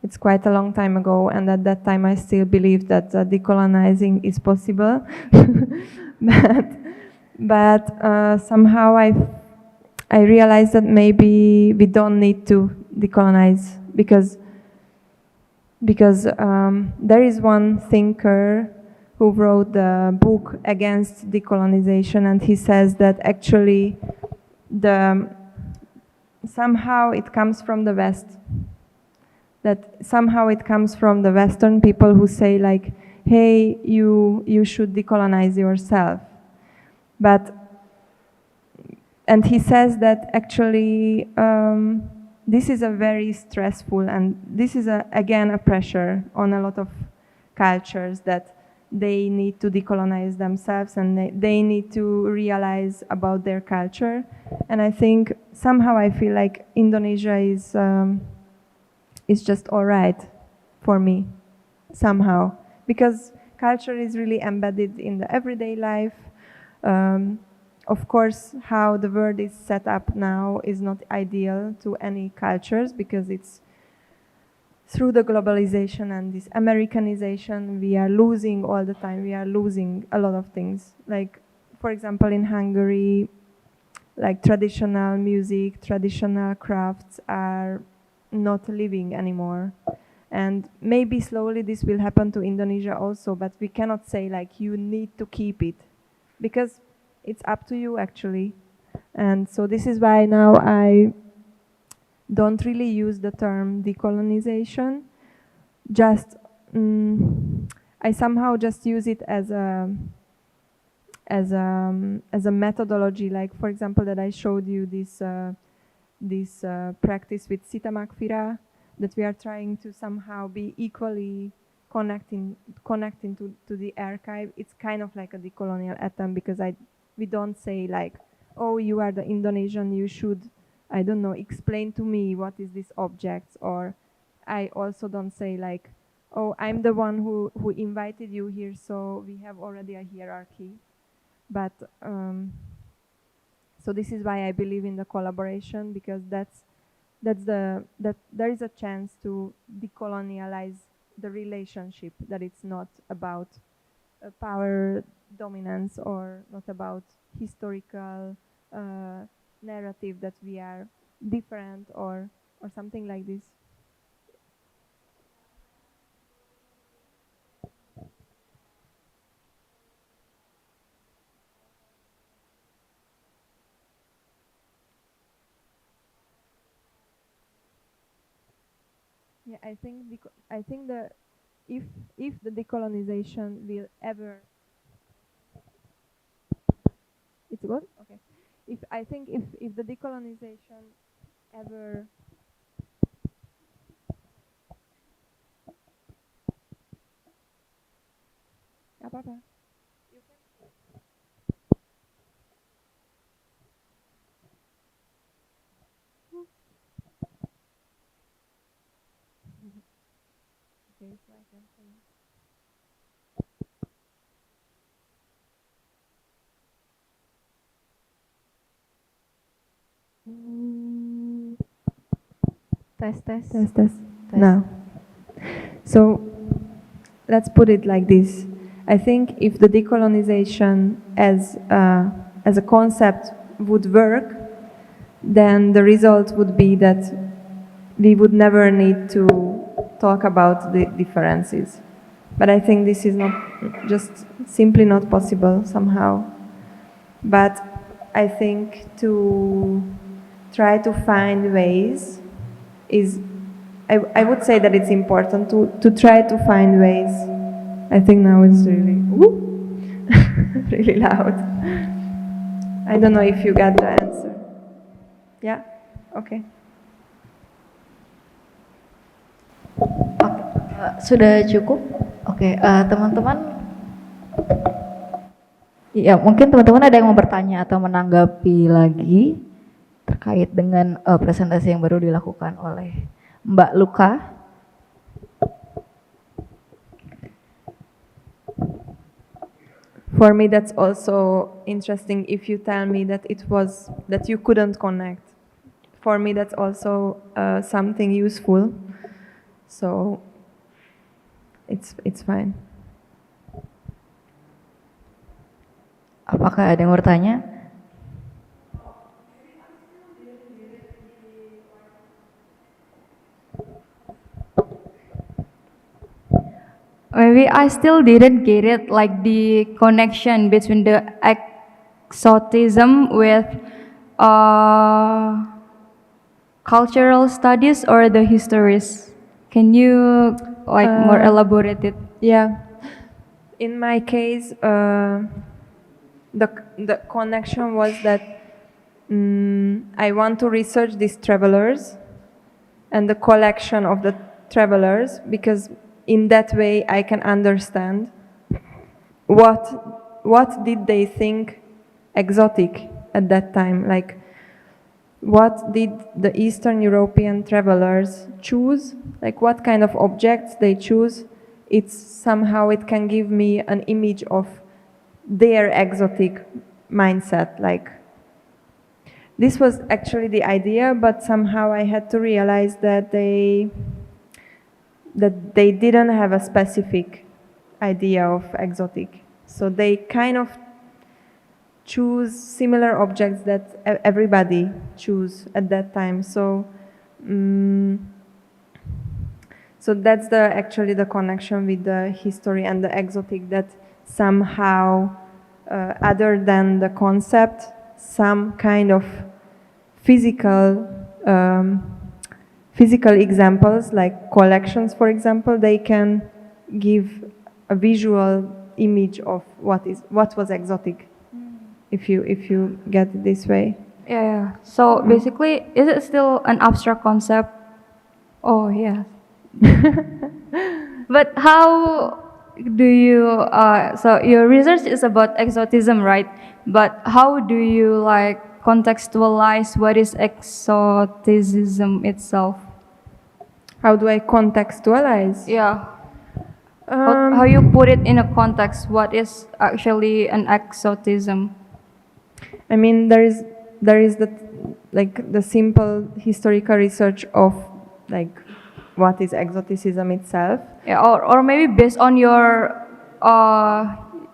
it's quite a long time ago, and at that time I still believed that decolonizing is possible, but somehow I realized that maybe we don't need to decolonize because there is one thinker who wrote the book against decolonization, and he says that actually somehow it comes from the West. That somehow it comes from the Western people who say like, hey, you should decolonize yourself. And he says that actually this is a very stressful, and this is again a pressure on a lot of cultures that they need to decolonize themselves, and they need to realize about their culture. And I think somehow I feel like Indonesia is just all right for me somehow, because culture is really embedded in the everyday life. Of course, how the world is set up now is not ideal to any cultures, because it's through the globalization and this Americanization, we are losing all the time. We are losing a lot of things. Like, for example, in Hungary, like traditional music, traditional crafts are not living anymore. And maybe slowly this will happen to Indonesia also, but we cannot say like you need to keep it, because it's up to you actually. And so this is why now I don't really use the term decolonization. I somehow just use it as a as a methodology, like for example that I showed you this practice with Sita Makfira, that we are trying to somehow be equally connecting to the archive. It's kind of like a decolonial attempt, because we don't say like, oh, you are the Indonesian, you should, I don't know, explain to me what is this object. Or I also don't say like, oh, I'm the one who invited you here, so we have already a hierarchy. But so this is why I believe in the collaboration, because that there is a chance to decolonialize the relationship, that it's not about power dominance, or not about historical narrative that we are different, or something like this. Yeah, I think the if the decolonization will ever, it's good. Okay. If the decolonization ever, apa-apa. Okay, so I can say. Tes. Test. Now. So let's put it like this. I think if the decolonization as a concept would work, then the result would be that we would never need to talk about the differences. But I think this is not just simply not possible somehow. But I think to try to find ways is, I would say that it's important to try to find ways. I think now it's really, really loud. I don't know if you got the answer. Yeah? Okay. Sudah cukup? Oke, teman-teman. Ya, mungkin teman-teman ada yang mau bertanya atau menanggapi lagi terkait dengan presentasi yang baru dilakukan oleh Mbak Luca. For me, that's also interesting if you tell me that that you couldn't connect. For me, that's also something useful. So it's fine. Apakah ada yang bertanya? Maybe I still didn't get it, like the connection between the exotism with cultural studies or the histories. Can you more elaborate it? Yeah. In my case, the connection was that I want to research these travelers and the collection of the travelers, because in that way I can understand what did they think exotic at that time, like what did the Eastern European travelers choose, like what kind of objects they choose. It can give me an image of their exotic mindset. Like, this was actually the idea, but somehow I had to realize that they didn't have a specific idea of exotic. So they kind of choose similar objects that everybody choose at that time. So so that's actually the connection with the history and the exotic, that somehow, other than the concept, some kind of physical examples, like collections, for example, they can give a visual image of what was exotic if you get it this way. Yeah. So basically, is it still an abstract concept? Oh, yeah. But how do you, so your research is about exotism, right? But how do you like contextualize what is exoticism itself? How do I contextualize? Yeah. How you put it in a context, what is actually an exotism? I mean, there is the like the simple historical research of like what is exoticism itself. Yeah, or maybe based on your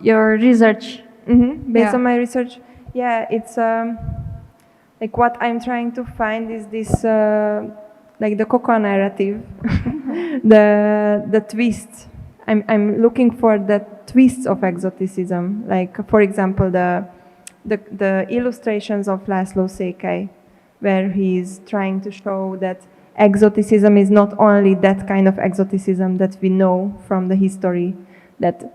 research. Based Yeah. on my research, yeah, it's like what I'm trying to find is this like the cocoa narrative, the twist. I'm looking for the twists of exoticism. Like for example, the illustrations of Laszlo Székely, where he's trying to show that exoticism is not only that kind of exoticism that we know from the history, that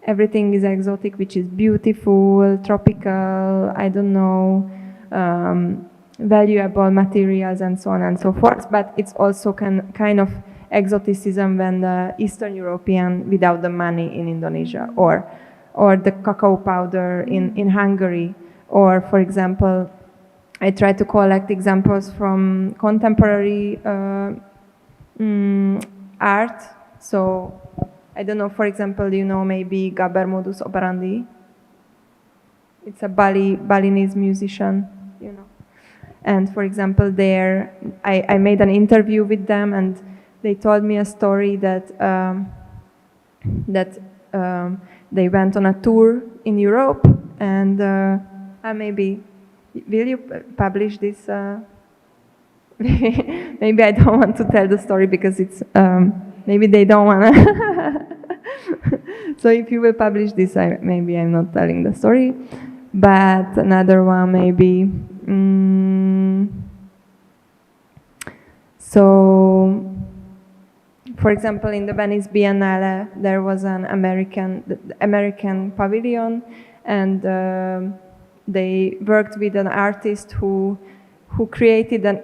everything is exotic, which is beautiful, tropical, I don't know, valuable materials and so on and so forth, but it's also kind of exoticism when the Eastern European without the money in Indonesia, or the cacao powder in Hungary, or for example, I try to collect examples from contemporary art. So I don't know, for example, you know maybe Gabber Modus Operandi. It's a Balinese musician, you know. And for example, there I made an interview with them, and they told me a story that they went on a tour in Europe, and maybe will you publish this? Maybe I don't want to tell the story because it's maybe they don't wanna. So if you will publish this, maybe I'm not telling the story. But another one maybe. So, for example, in the Venice Biennale, there was an American pavilion, and they worked with an artist who created an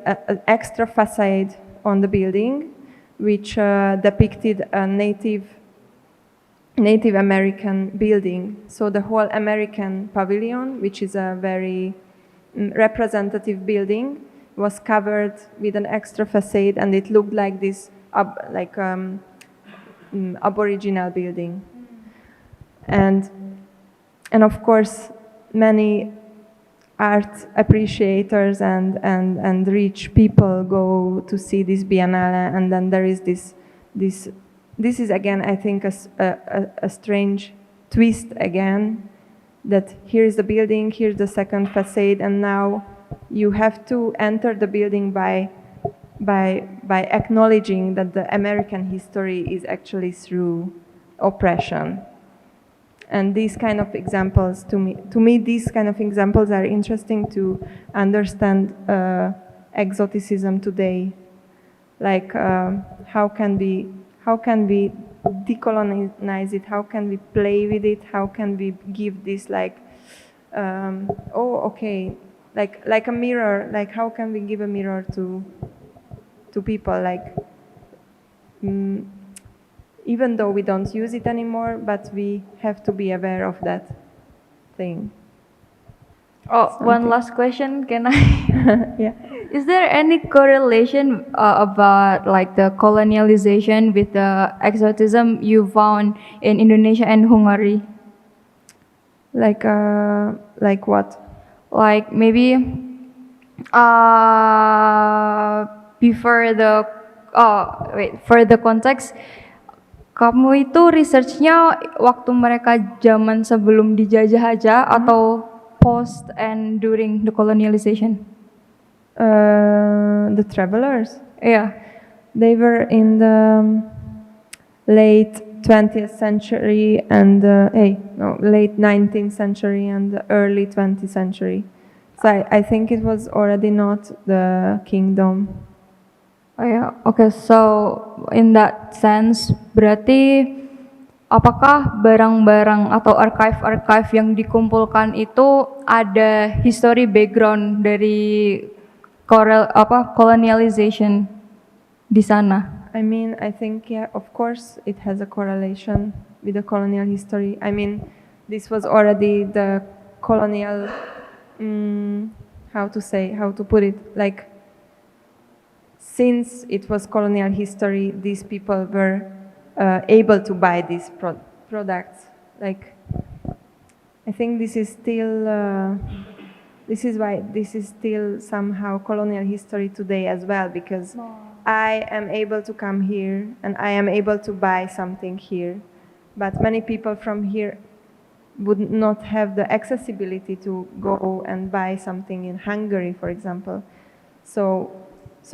extra facade on the building, which depicted a Native American building. So the whole American pavilion, which is a very representative building, was covered with an extra facade, and it looked like this aboriginal building. And of course, many art appreciators and rich people go to see this Biennale, and then there is this is again, I think, a strange twist again, that here's the building, here's the second facade, and now you have to enter the building by acknowledging that the American history is actually through oppression. And these kind of examples, to me, these kind of examples are interesting to understand exoticism today. Like how can we decolonize it? How can we play with it? How can we give this like like a mirror? Like how can we give a mirror to people? Like even though we don't use it anymore, but we have to be aware of that thing. Oh, one last question, can I? Yeah. Is there any correlation about like the colonialization with the exotism you found in Indonesia and Hungary? Like what? Like maybe for the context, kamu itu researchnya waktu mereka zaman sebelum dijajah aja atau post and during the colonialization? The travelers? Yeah. They were in the late 20th century and late 19th century and the early 20th century. So I think it was already not the kingdom. Oh yeah. Okay, so in that sense berarti apakah barang-barang atau archive-archive yang dikumpulkan itu ada history background dari colonialization di sana? I mean, I think, yeah, of course, it has a correlation with the colonial history. I mean, this was already the colonial, how to put it, like, since it was colonial history, these people were able to buy these products. Like, I think this is still, this is why this is still somehow colonial history today as well, because I am able to come here and I am able to buy something here, but many people from here would not have the accessibility to go and buy something in Hungary, for example. So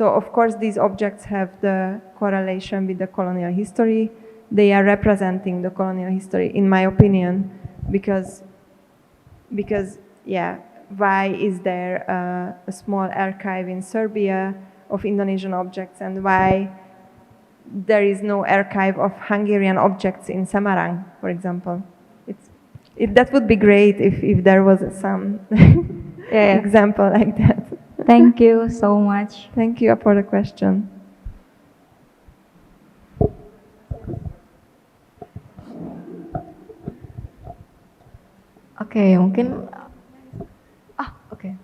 of course these objects have the correlation with the colonial history. They are representing the colonial history, in my opinion, because yeah, why is there a small archive in Serbia of Indonesian objects, and why there is no archive of Hungarian objects in Samarang, for example? That would be great if there was some Yeah. example like that. Thank you so much. Thank you for the question. Oke, mungkin oke.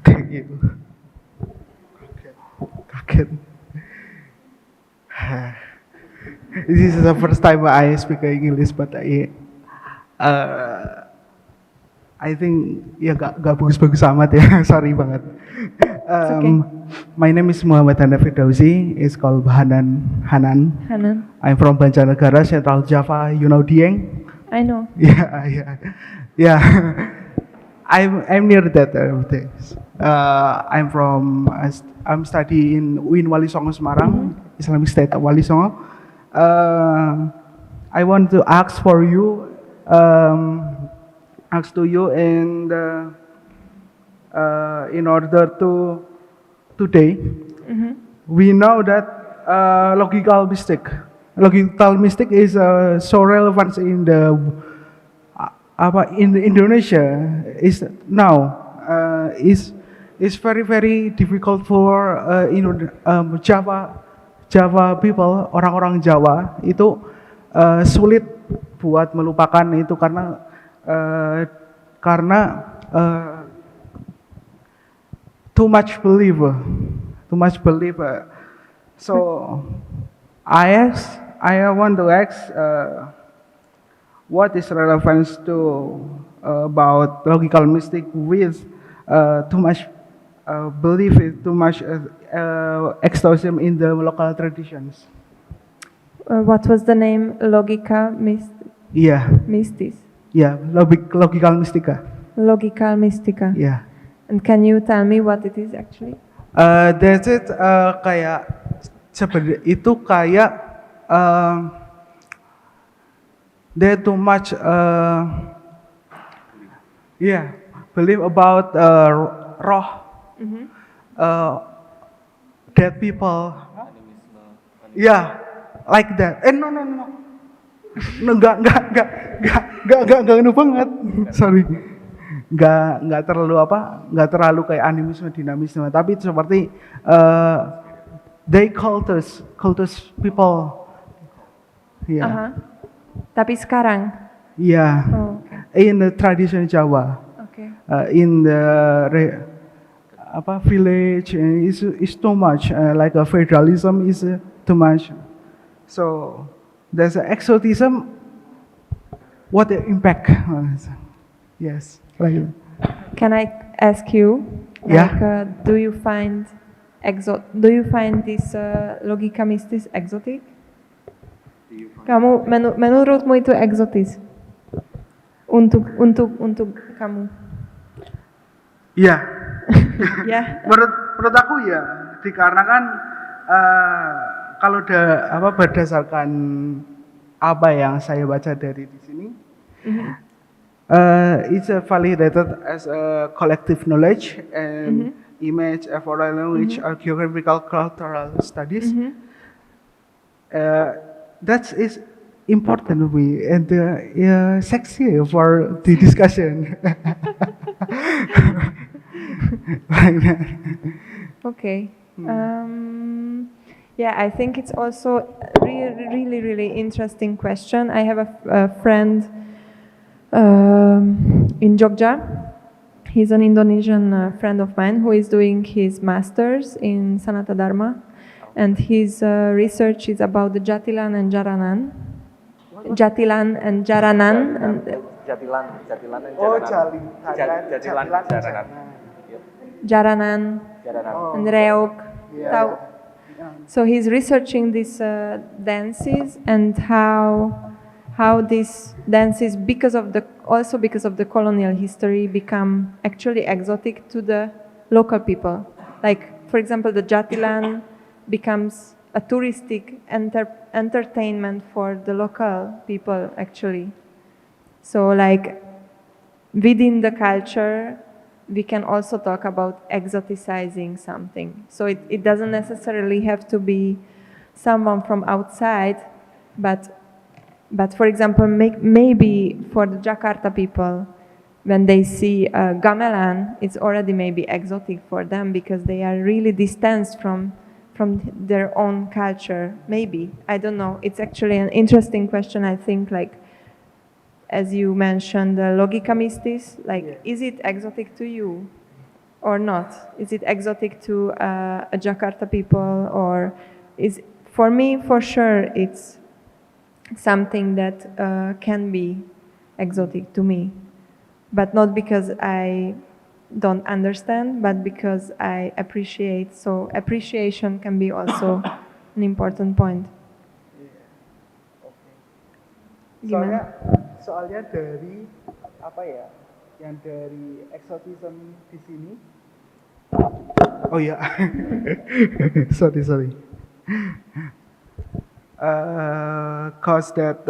Thank you. Kaget. This is the first time I speak English, but I think ya gak bagus-bagus amat ya. Sorry banget. My name is Muhammad Hana Firdausi. It's called Hanan. Hanan. I'm from Banjarnegara, Central Java. You know Dieng? I know. Yeah. I'm near that place. I'm studying in UIN Wali Songo Semarang, Islamic State of Wali Songo. I want to ask to you, and in order to today, we know that logical mistake is so relevant in the Indonesia is now is very difficult for Java people, orang-orang Jawa itu sulit buat melupakan itu karena too much belief. So I want to ask what is relevance to about logical mistake with too much belief, too much extortion in the local traditions. What was the name? Logica Mystis. Yeah, logical mystica. Logical Mystica. Yeah. And can you tell me what it is actually? That's it. Kayak sebenarnya itu kayak there too much believe about roh, dead people. Yeah, like that. No. Enggak banget. Sorry. Enggak terlalu kayak animisme, dinamisme, tapi itu seperti they cultus people. Yeah. Tapi sekarang? Yeah. Oh, okay. In the tradition Jawa. Okay. In the village is too much. Like a federalism is too much. So there's an exotism. What the impact? Yes. Like that. Can I ask you? Yeah. Like, do you find this Logica Mystis exotic? Menurutmu itu eksotis? Untuk kamu? Iya. Ya. Menurut aku ya, dikarenakan kalau berdasarkan apa yang saya baca dari di sini, it's validated as a collective knowledge and image, foreign language, or geographical cultural studies. that is important to me and sexy for the discussion. Like that. Okay. Yeah, I think it's also really interesting question. I have a friend in Jogja. He's an Indonesian friend of mine who is doing his master's in Sanata Dharma, and his research is about the Jatilan and Jaranan. Jatilan and Jaranan. And, Jatilan dan Oh, Jaranan. Jatilan dan Jaranan. Jaranan Jaranan. and Reog. Yeah. Tahu. So he's researching these dances and how these dances, because of the colonial history, become actually exotic to the local people. Like, for example, the Jatilan becomes a touristic entertainment for the local people, actually. So, like, within the culture, we can also talk about exoticizing something. So it doesn't necessarily have to be someone from outside, but for example, maybe for the Jakarta people, when they see gamelan, it's already maybe exotic for them because they are really distanced from their own culture. Maybe, I don't know. It's actually an interesting question, I think, like, as you mentioned, the logika mystis, like, is it exotic to you or not? Is it exotic to a Jakarta people, or for me, for sure, it's something that can be exotic to me, but not because I don't understand, but because I appreciate. So appreciation can be also an important point. Gimana? Soalnya dari apa ya, yang dari exotism di sini. Oh ya, sorry. Cause that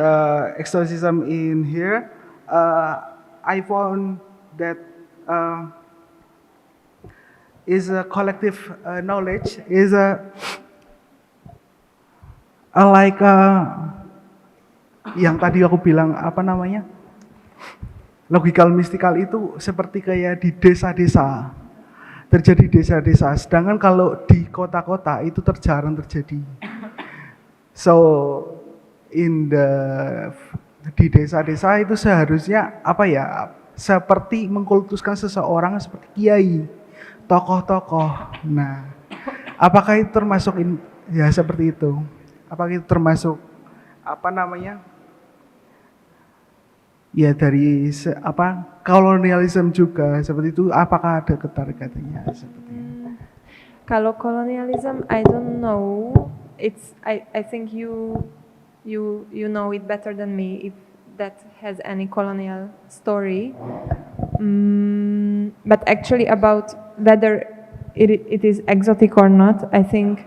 exotism in here, I found that is a collective knowledge, is like yang tadi aku bilang apa namanya, logical mystical itu seperti kayak di desa-desa, terjadi desa-desa, sedangkan kalau di kota-kota itu jarang terjadi. So di desa-desa itu seharusnya apa ya, seperti mengkultuskan seseorang seperti kiai, tokoh-tokoh. Nah, apakah itu termasuk ya seperti itu? Apakah itu termasuk apa namanya? Ya dari kolonialisme juga seperti itu. Apakah ada keterikaitannya seperti itu? Kalau colonialism, I don't know. I think you know it better than me if that has any colonial story. But actually, about whether it is exotic or not, I think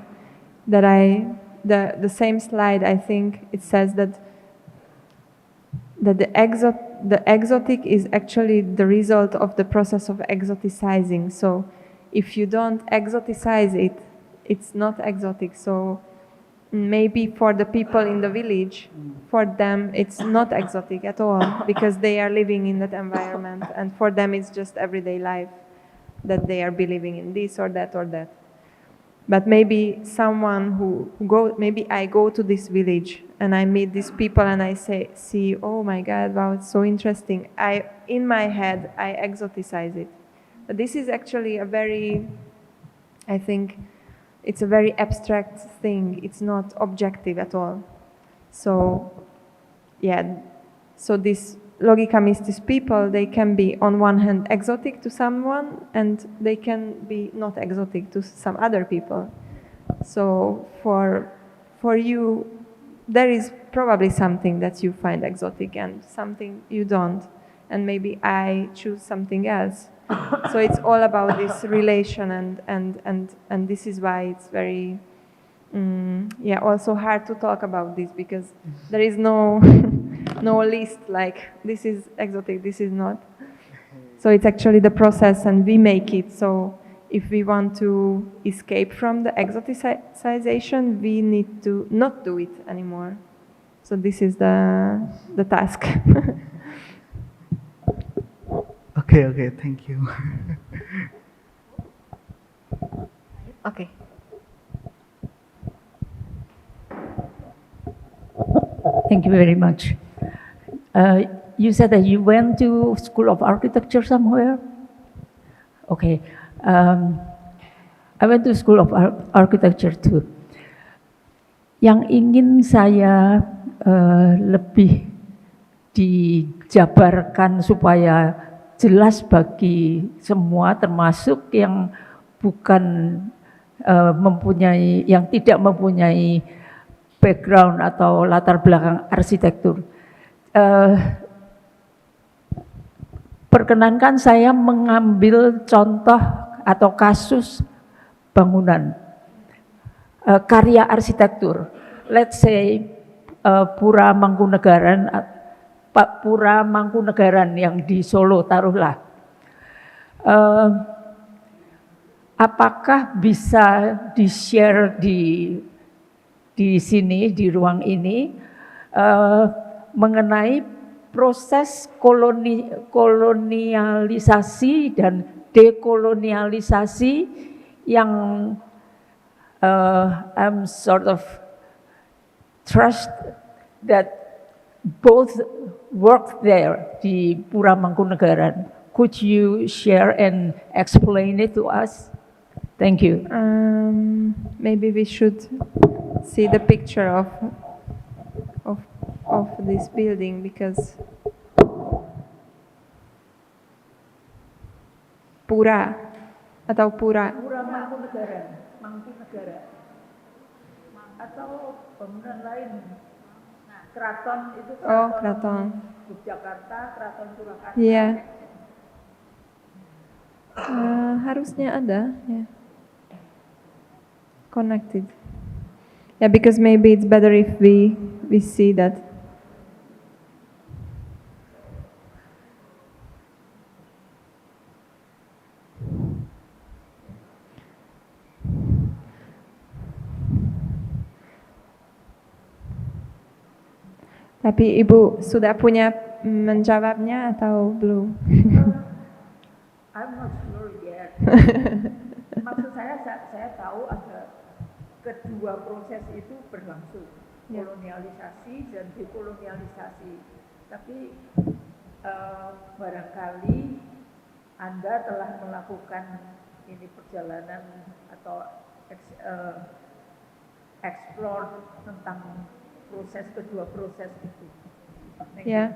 that the same slide, I think it says that the exotic is actually the result of the process of exoticizing. So if you don't exoticize it, it's not exotic. So maybe for the people in the village, for them it's not exotic at all because they are living in that environment, and for them it's just everyday life that they are believing in this or that or that. But maybe someone maybe I go to this village and I meet these people and I see, oh my God, wow, it's so interesting. In my head, I exoticize it. But this is actually I think it's a very abstract thing. It's not objective at all. So, yeah, so these logika mystis people, they can be on one hand exotic to someone and they can be not exotic to some other people. So for you, there is probably something that you find exotic and something you don't, and maybe I choose something else. So it's all about this relation, and this is why it's very also hard to talk about this, because there is no list like this is exotic, this is not. So it's actually the process, and we make it. So if we want to escape from the exoticization, we need to not do it anymore. So this is the task. Okay, thank you. Oke. Thank you very much. You said that you went to School of Architecture somewhere? Okay. I went to School of Architecture too. Yang ingin saya lebih dijabarkan supaya jelas bagi semua, termasuk yang bukan yang tidak mempunyai background atau latar belakang arsitektur. Perkenankan saya mengambil contoh atau kasus bangunan karya arsitektur. Let's say Pura Mangkunegaran yang di Solo, taruhlah. Apakah bisa di-share di sini, di ruang ini, mengenai proses kolonialisasi dan dekolonialisasi yang I'm sort of trust that both worked there di Pura Mangkunegaran. Could you share and explain it to us? Thank you. Maybe we should see the picture of this building, because Pura atau Pura. Pura Mangkunegaran, atau bangunan lain. Nah, keraton itu Keraton Yogyakarta, keraton Surakarta. Iya. Harusnya ada, ya. Connected. Yeah, because maybe it's better if we see that. Tapi Ibu sudah punya menjawabnya atau belum? I'm not sure yet. Maksud saya tahu ada kedua proses itu berlangsung, kolonialisasi dan dekolonialisasi. Tapi barangkali Anda telah melakukan ini perjalanan atau explore tentang kedua proses itu. Yeah.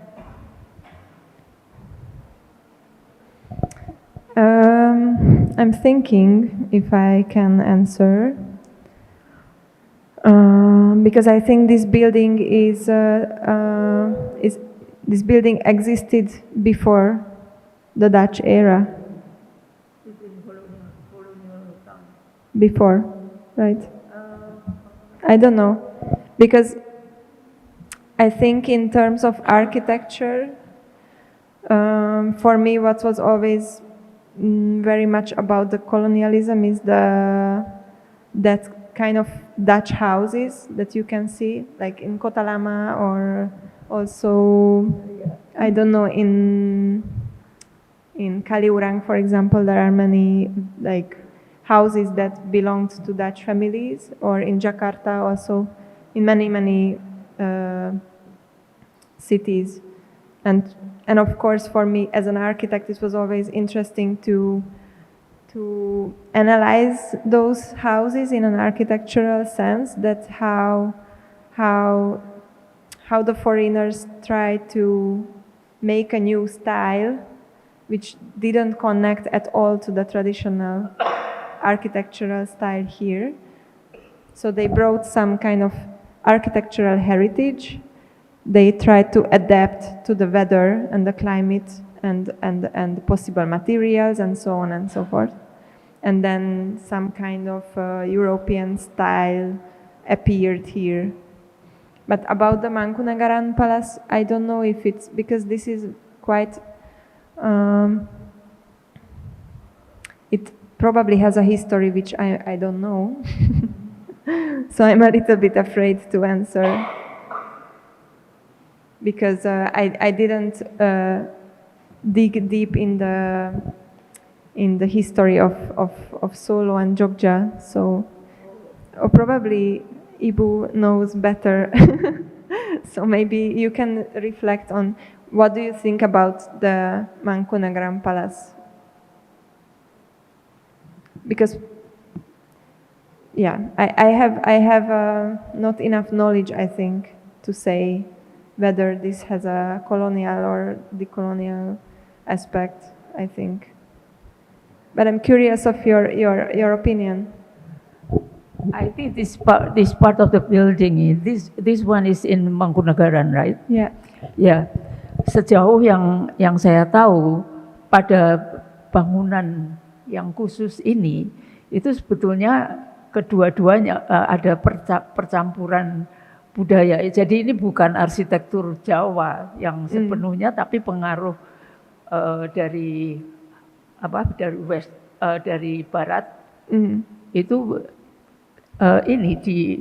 I'm thinking if I can answer, because I think this building this building existed before the Dutch era. Before, right? I don't know, because I think in terms of architecture, for me what was always very much about the colonialism is that kind of Dutch houses that you can see, like in Kota Lama, or also, I don't know, in Kaliurang, for example, there are many like houses that belonged to Dutch families, or in Jakarta also, in many cities. And of course, for me as an architect, it was always interesting to analyze those houses in an architectural sense, that how the foreigners try to make a new style which didn't connect at all to the traditional architectural style here. So they brought some kind of architectural heritage. They tried to adapt to the weather and the climate and possible materials and so on and so forth. And then some kind of European style appeared here. But about the Mangkunegaran Palace, I don't know if it's, because this is quite, it probably has a history which I don't know. So I'm a little bit afraid to answer because I didn't dig deep in the history of Solo and Jogja. So or probably Ibu knows better. So maybe you can reflect on what do you think about the Mangkunagaran Palace? Because yeah, I have not enough knowledge, I think, to say whether this has a colonial or decolonial aspect, I think. But I'm curious of your opinion. I think this part of the building, this one is in Mangkunagaran, right? Yeah. Ya, sejauh yang saya tahu pada bangunan yang khusus ini itu sebetulnya kedua-duanya ada percampuran budaya. Jadi ini bukan arsitektur Jawa yang sepenuhnya, tapi pengaruh dari dari Barat itu ini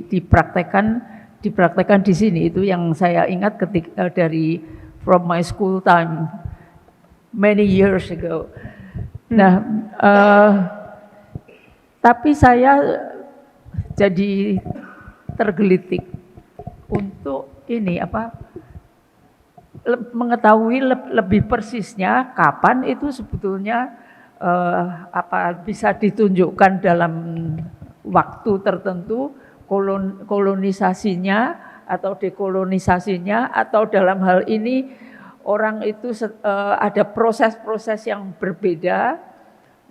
dipraktekkan di sini. Itu yang saya ingat ketika from my school time many years ago. Nah, tapi saya jadi tergelitik untuk mengetahui lebih persisnya kapan itu sebetulnya bisa ditunjukkan dalam waktu tertentu kolonisasinya atau dekolonisasinya, atau dalam hal ini orang itu ada proses-proses yang berbeda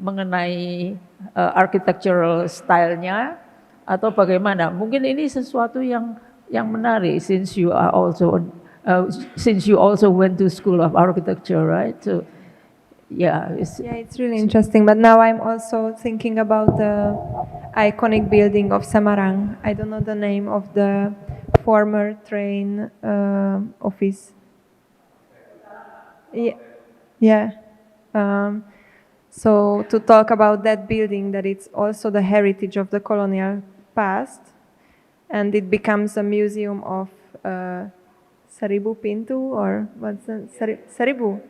mengenai architectural style-nya atau bagaimana. Mungkin ini sesuatu yang menarik since you also went to School of Architecture, right? So yeah, it's really interesting. But now I'm also thinking about the iconic building of Semarang. I don't know the name of the former train office. Yeah. So to talk about that building, that it's also the heritage of the colonial past, and it becomes a museum of Seribu Pintu, or what's that? Seribu.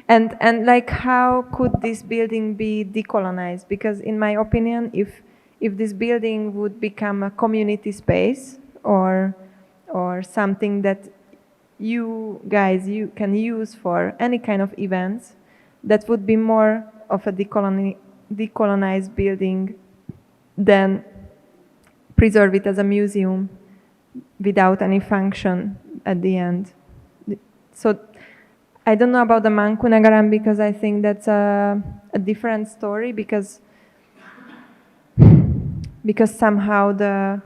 And like, how could this building be decolonized? Because in my opinion, if this building would become a community space or something that you can use for any kind of events, that would be more of a decolonized building than preserve it as a museum without any function at the end. So I don't know about the Mangkunagaran, because I think that's a different story, because somehow the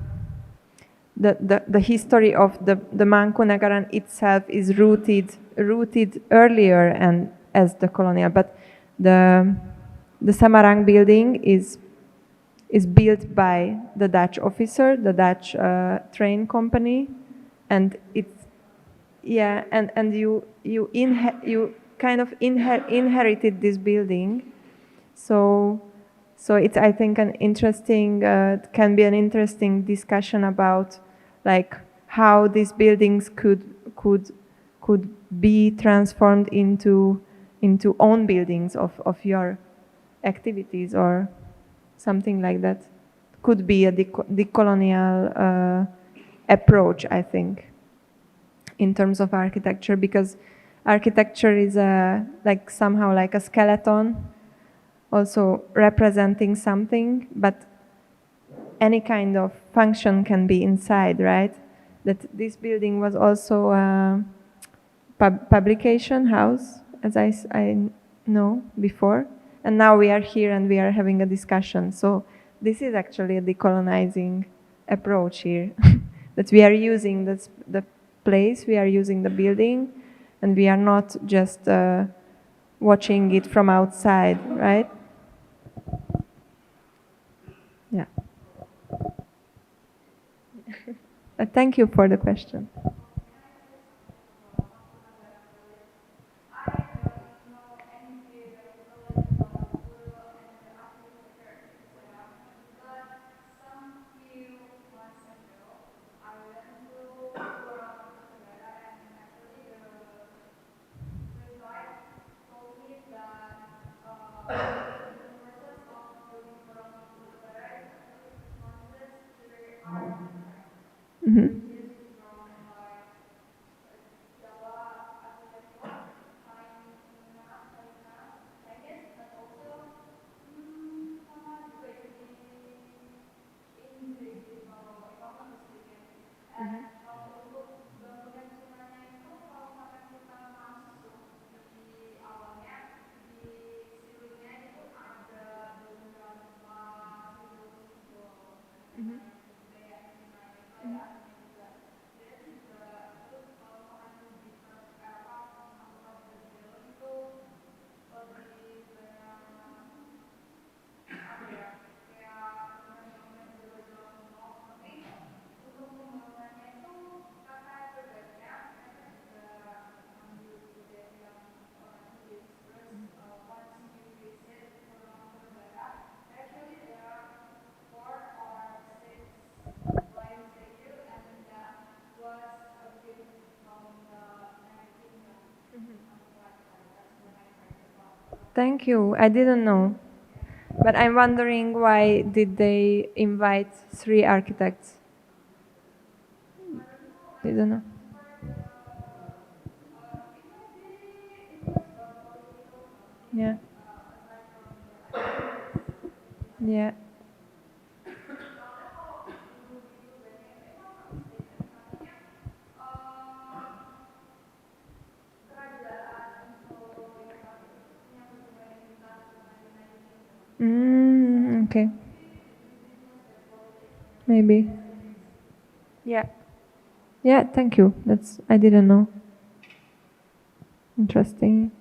history of the Mangkunagaran itself is rooted earlier and as the colonial, but the Semarang building is built by the Dutch officer, the Dutch train company, and it's and you kind of inherited this building, so it's, I think, an interesting can be an interesting discussion about like how these buildings could be transformed into own buildings of your activities or something like that. Could be a decolonial approach, I think, in terms of architecture, because architecture is somehow like a skeleton, also representing something, but any kind of function can be inside, right? That this building was also a publication house, as I know before, and now we are here and we are having a discussion. So this is actually a decolonizing approach here, that we are using the place, we are using the building, and we are not just watching it from outside, right? Yeah. Thank you for the question. Mhm. Thank you. I didn't know. But I'm wondering why did they invite 3 architects? Didn't know. Yeah. Yeah. Okay. Maybe. Yeah. Yeah, thank you. That's I didn't know. Interesting.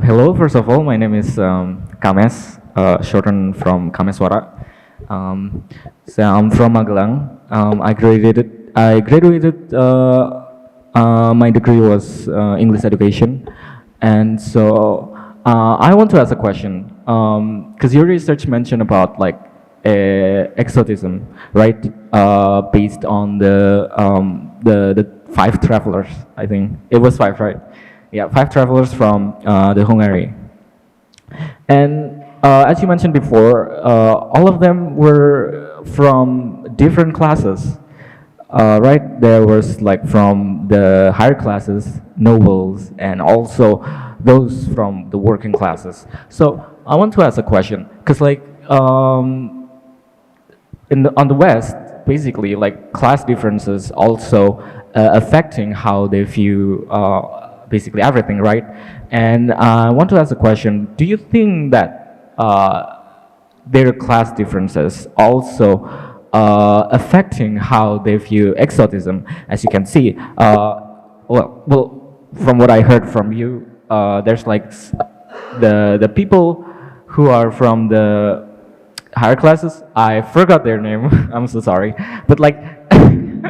Hello, first of all, my name is Kames, shortened from Kameswara. So I'm from Magelang. I graduated, my degree was English education. And so I want to ask a question. Because your research mentioned about like exotism, right? Based on the 5 travelers, I think. It was 5, right? Yeah, 5 travelers from the Hungary. And as you mentioned before, all of them were from different classes, right? There was like from the higher classes, nobles, and also those from the working classes. So I want to ask a question, because like on the West, basically, like class differences also affecting how they view basically everything, right? And I want to ask a question: do you think that their class differences also affecting how they view exotism? As you can see, well, from what I heard from you, there's like the people who are from the higher classes. I forgot their name. I'm so sorry, but like,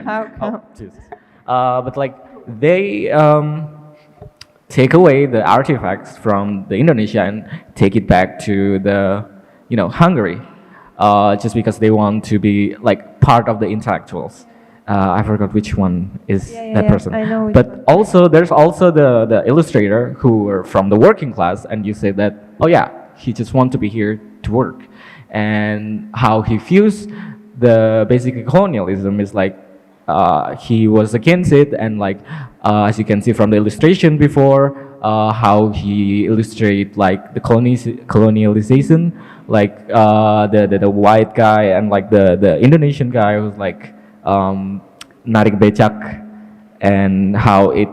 How come? oh, Jesus. But like they take away the artifacts from the Indonesia and take it back to the Hungary, just because they want to be like part of the intellectuals. I forgot which one is Yeah, that yeah, person. I know which But one. also there's also the illustrator who were from the working class, and you say that, oh yeah, he just want to be here to work, and how he views the basic colonialism is like he was against it, and like as you can see from the illustration before, how he illustrate like the colonialization, like the white guy and like the Indonesian guy who's like narik becak, and how it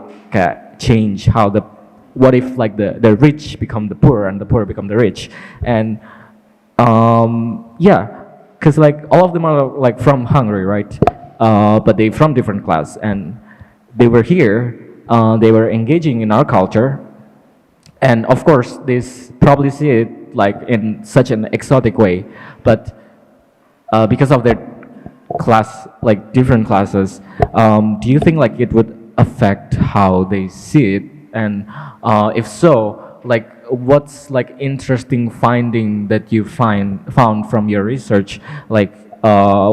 change how the what if like the rich become the poor and the poor become the rich. And yeah, because like all of them are like from Hungary, right? But they from different class, and they were here. They were engaging in our culture, and of course, they probably see it like in such an exotic way. But because of their class, like different classes, do you think like it would affect how they see it? And if so, like what's like interesting finding that you found from your research, like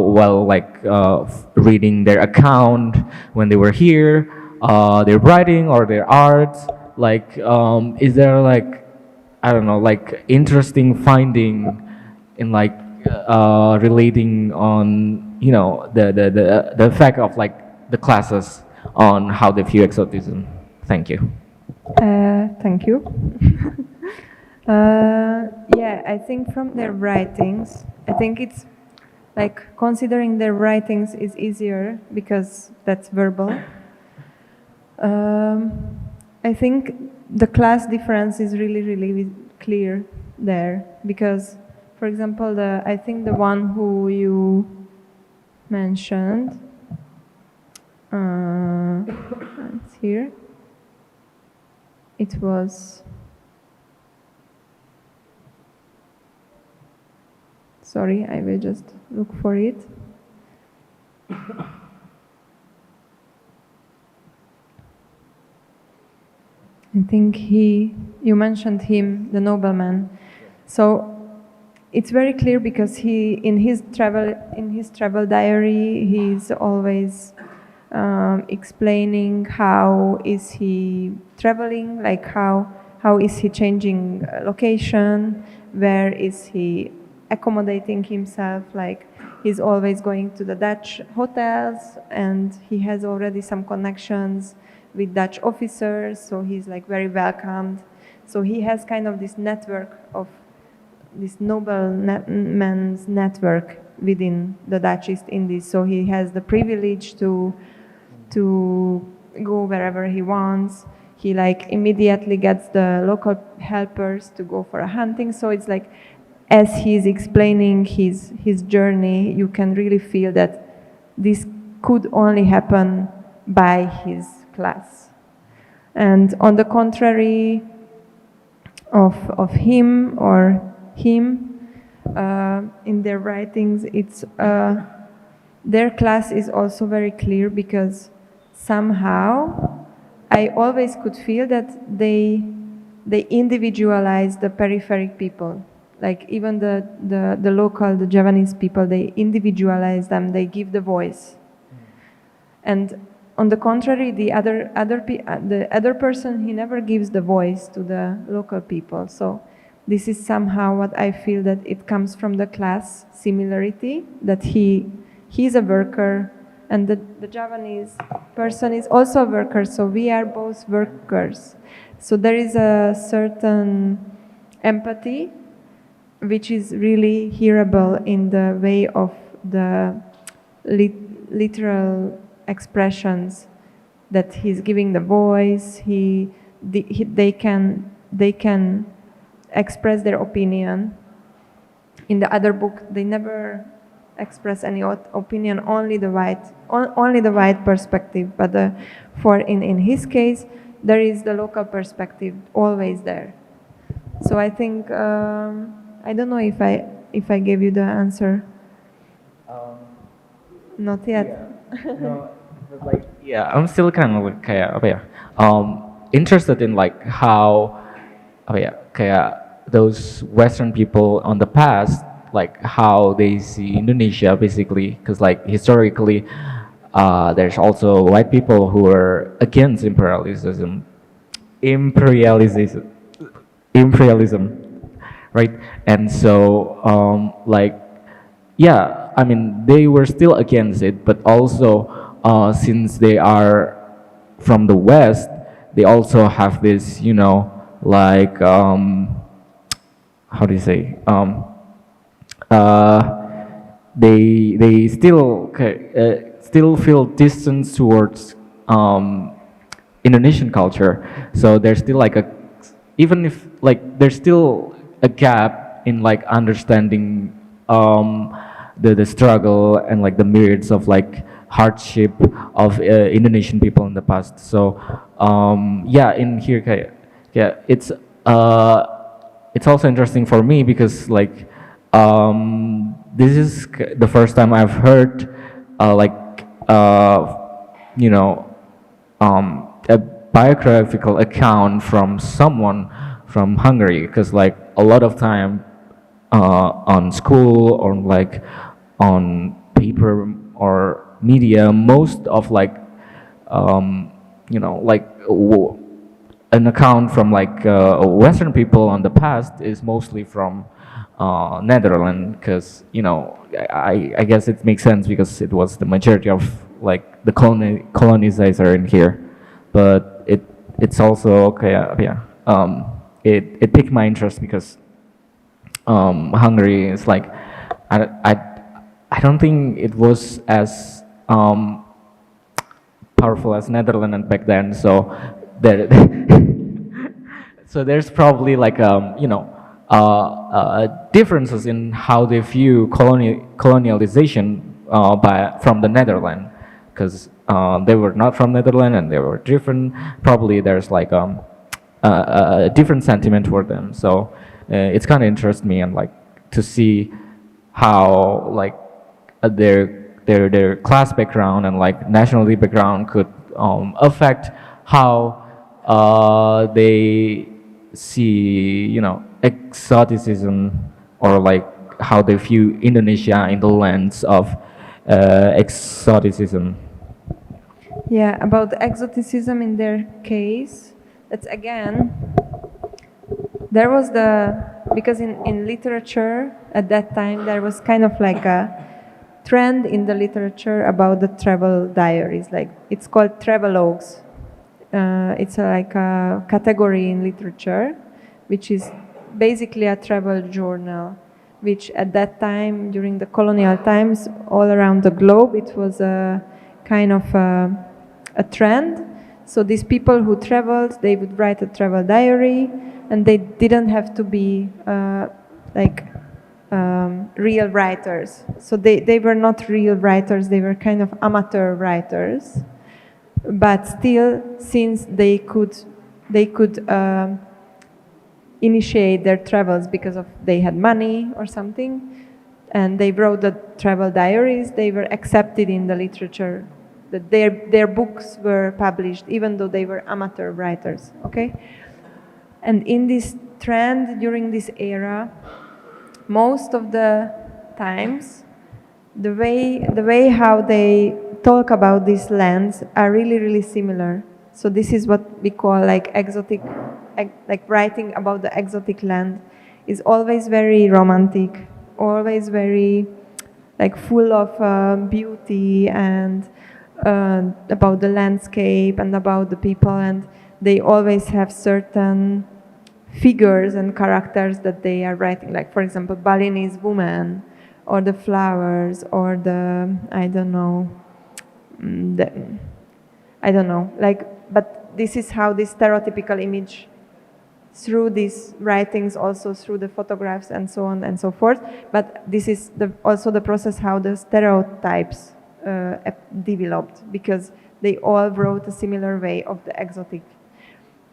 while like reading their account when they were here, their writing or their art? Like, is there like, I don't know, like interesting finding in like relating on, you know, the effect of like the classes on how they view exotism? Thank you. Thank you. Yeah, I think from their writings, I think it's like considering their writings is easier because that's verbal. I think the class difference is really clear there because, for example, I think the one who you mentioned, it's here. It was, sorry, I will just look for it. I think you mentioned him, the nobleman. So it's very clear because in his travel diary, he's always explaining how is he traveling, like how is he changing location, where is he accommodating himself, like he's always going to the Dutch hotels and he has already some connections with Dutch officers, so he's like very welcomed. So he has kind of this network of this nobleman's network within the Dutch East Indies. So he has the privilege to go wherever he wants. He like immediately gets the local helpers to go for a hunting. So it's like, as he's explaining his journey, you can really feel that this could only happen by his class. And on the contrary of him or him, in their writings, it's their class is also very clear because somehow I always could feel that they individualize the peripheric people. Like even the local, the Javanese people, they individualize them, they give the voice. And on the contrary, the other person, he never gives the voice to the local people. So this is somehow what I feel that it comes from the class similarity, that he's a worker and the Javanese person is also a worker, so we are both workers. So there is a certain empathy which is really hearable in the way of the literal expressions that he's giving the voice. They can express their opinion. In the other book, they never express any opinion, only the white perspective. But in his case, there is the local perspective always there. So I think I don't know if I gave you the answer. Not yet. Yeah. No, but like, yeah, I'm still kind of like kayak apa ya? Interested in like how apa ya, kayak those Western people on the past, like how they see Indonesia basically, because like historically, there's also white people who are against imperialism, right? And so like, yeah, I mean they were still against it, but also since they are from the West, they also have this, you know, like how do you say? They still feel distance towards Indonesian culture. So there's still like even if like there's still a gap in like understanding the struggle and like the myriads of like hardship of Indonesian people in the past. So yeah, in here yeah, it's also interesting for me because like this is the first time I've heard you know, a biographical account from someone from Hungary, because like a lot of time on school or like on paper or media, most of like you know, like an account from like Western people on the past is mostly from Netherlands, because you know, I guess it makes sense because it was the majority of like the colonizer in here, but it's also okay, yeah. It piqued my interest because Hungary is like, I, I, I don't think it was as powerful as Netherlands back then. So there, so there's probably like you know, differences in how they view colonialization from the Netherlands, because they were not from Netherlands and they were different. Probably there's like a different sentiment toward them. So it's kind of interests me, and like to see how like their class background and like nationality background could affect how they see, you know, exoticism, or like how they view Indonesia in the lens of exoticism. Yeah, about the exoticism in their case, that's again, there was because in literature at that time there was kind of like a trend in the literature about the travel diaries, like it's called travelogues. It's like a category in literature, which is basically a travel journal, which at that time, during the colonial times, all around the globe, it was a kind of a trend. So these people who traveled, they would write a travel diary, and they didn't have to be like real writers. So they were not real writers, they were kind of amateur writers. But still, since they could initiate their travels because of they had money or something, and they wrote the travel diaries, they were accepted in the literature. That their books were published, even though they were amateur writers. Okay, and in this trend during this era, most of the times, the way how they talk about these lands are really similar. So this is what we call like exotic, like writing about the exotic land is always very romantic, always very like full of beauty and about the landscape and about the people, and they always have certain figures and characters that they are writing, like for example Balinese woman, or the flowers, or the I don't know, like, but this is how this stereotypical image through these writings, also through the photographs and so on and so forth, but this is also the process how the stereotypes developed, because they all wrote a similar way of the exotic.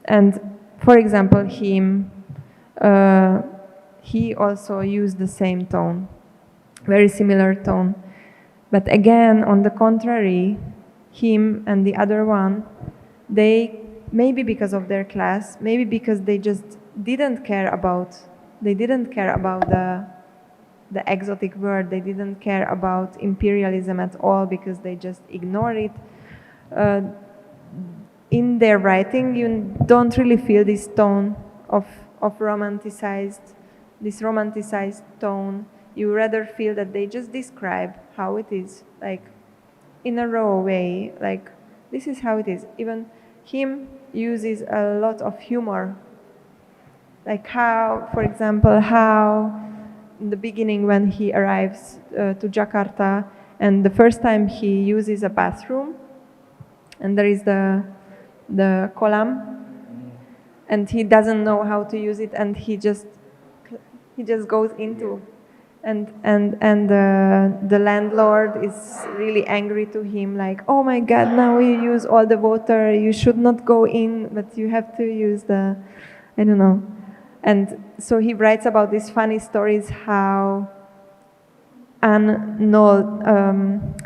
And for example, he also used the same tone, very similar tone. But again, on the contrary, him and the other one, they, maybe because of their class, maybe because they just didn't care about the exotic word, they didn't care about imperialism at all, because they just ignore it. In their writing, you don't really feel this tone of romanticized tone. You rather feel that they just describe how it is, like in a raw way, like this is how it is. Even him uses a lot of humor, like how, for example, how in the beginning when he arrives to Jakarta, and the first time he uses a bathroom, and there is the kolam, and he doesn't know how to use it, and he just goes into, and the landlord is really angry to him, like, oh my God, now you use all the water, you should not go in, but you have to use the, I don't know. And so he writes about these funny stories, how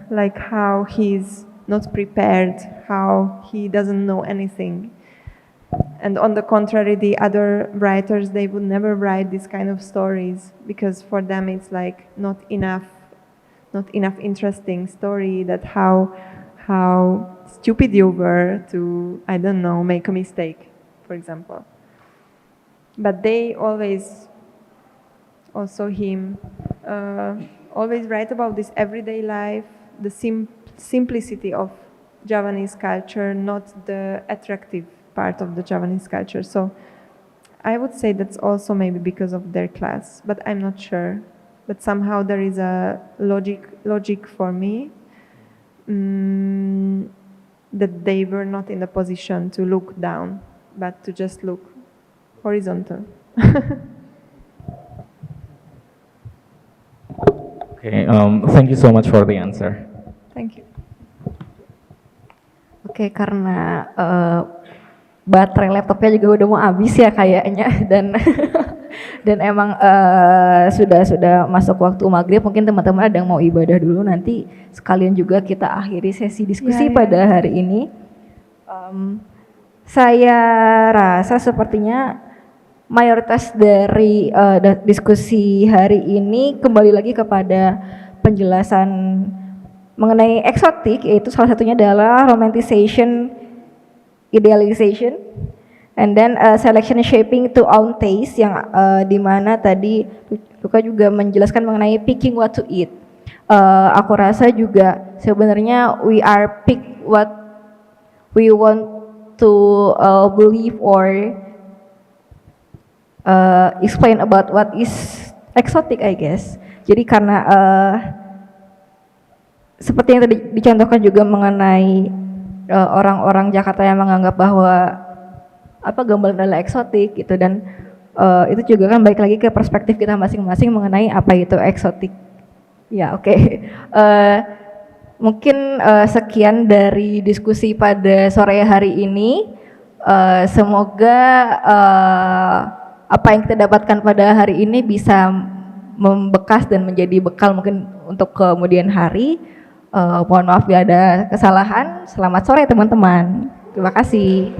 like how he's not prepared, how he doesn't know anything. And on the contrary, the other writers, they would never write these kind of stories, because for them it's like not not enough interesting story, that how stupid you were to, I don't know, make a mistake, for example. But they always, also him, always write about this everyday life, the simplicity of Javanese culture, not the attractive part of the Javanese culture. So I would say that's also maybe because of their class, but I'm not sure. But somehow there is a logic for me that they were not in the position to look down, but to just look horizontal. Okay, thank you so much for the answer. Thank you. Oke, karena baterai laptopnya juga udah mau habis ya kayaknya, dan dan emang sudah masuk waktu maghrib, mungkin teman-teman ada yang mau ibadah dulu, nanti sekalian juga kita akhiri sesi diskusi pada hari ini. Saya rasa sepertinya mayoritas dari diskusi hari ini kembali lagi kepada penjelasan mengenai eksotik, yaitu salah satunya adalah romanticization, idealization, and then selection shaping to own taste, yang dimana tadi Luca juga menjelaskan mengenai picking what to eat. Aku rasa juga sebenarnya we are pick what we want to believe or explain about what is exotic, I guess. Jadi karena seperti yang tadi dicontohkan juga mengenai orang-orang Jakarta yang menganggap bahwa gamelan adalah eksotik gitu, dan itu juga kan balik lagi ke perspektif kita masing-masing mengenai apa itu eksotik. Ya, oke. Mungkin sekian dari diskusi pada sore hari ini. Semoga apa yang kita dapatkan pada hari ini bisa membekas dan menjadi bekal mungkin untuk kemudian hari. Mohon maaf bila ada kesalahan. Selamat sore teman-teman. Terima kasih.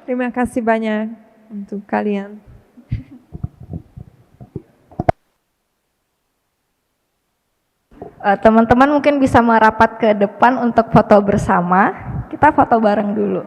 Terima kasih banyak untuk kalian. Teman-teman mungkin bisa merapat ke depan untuk foto bersama. Kita foto bareng dulu.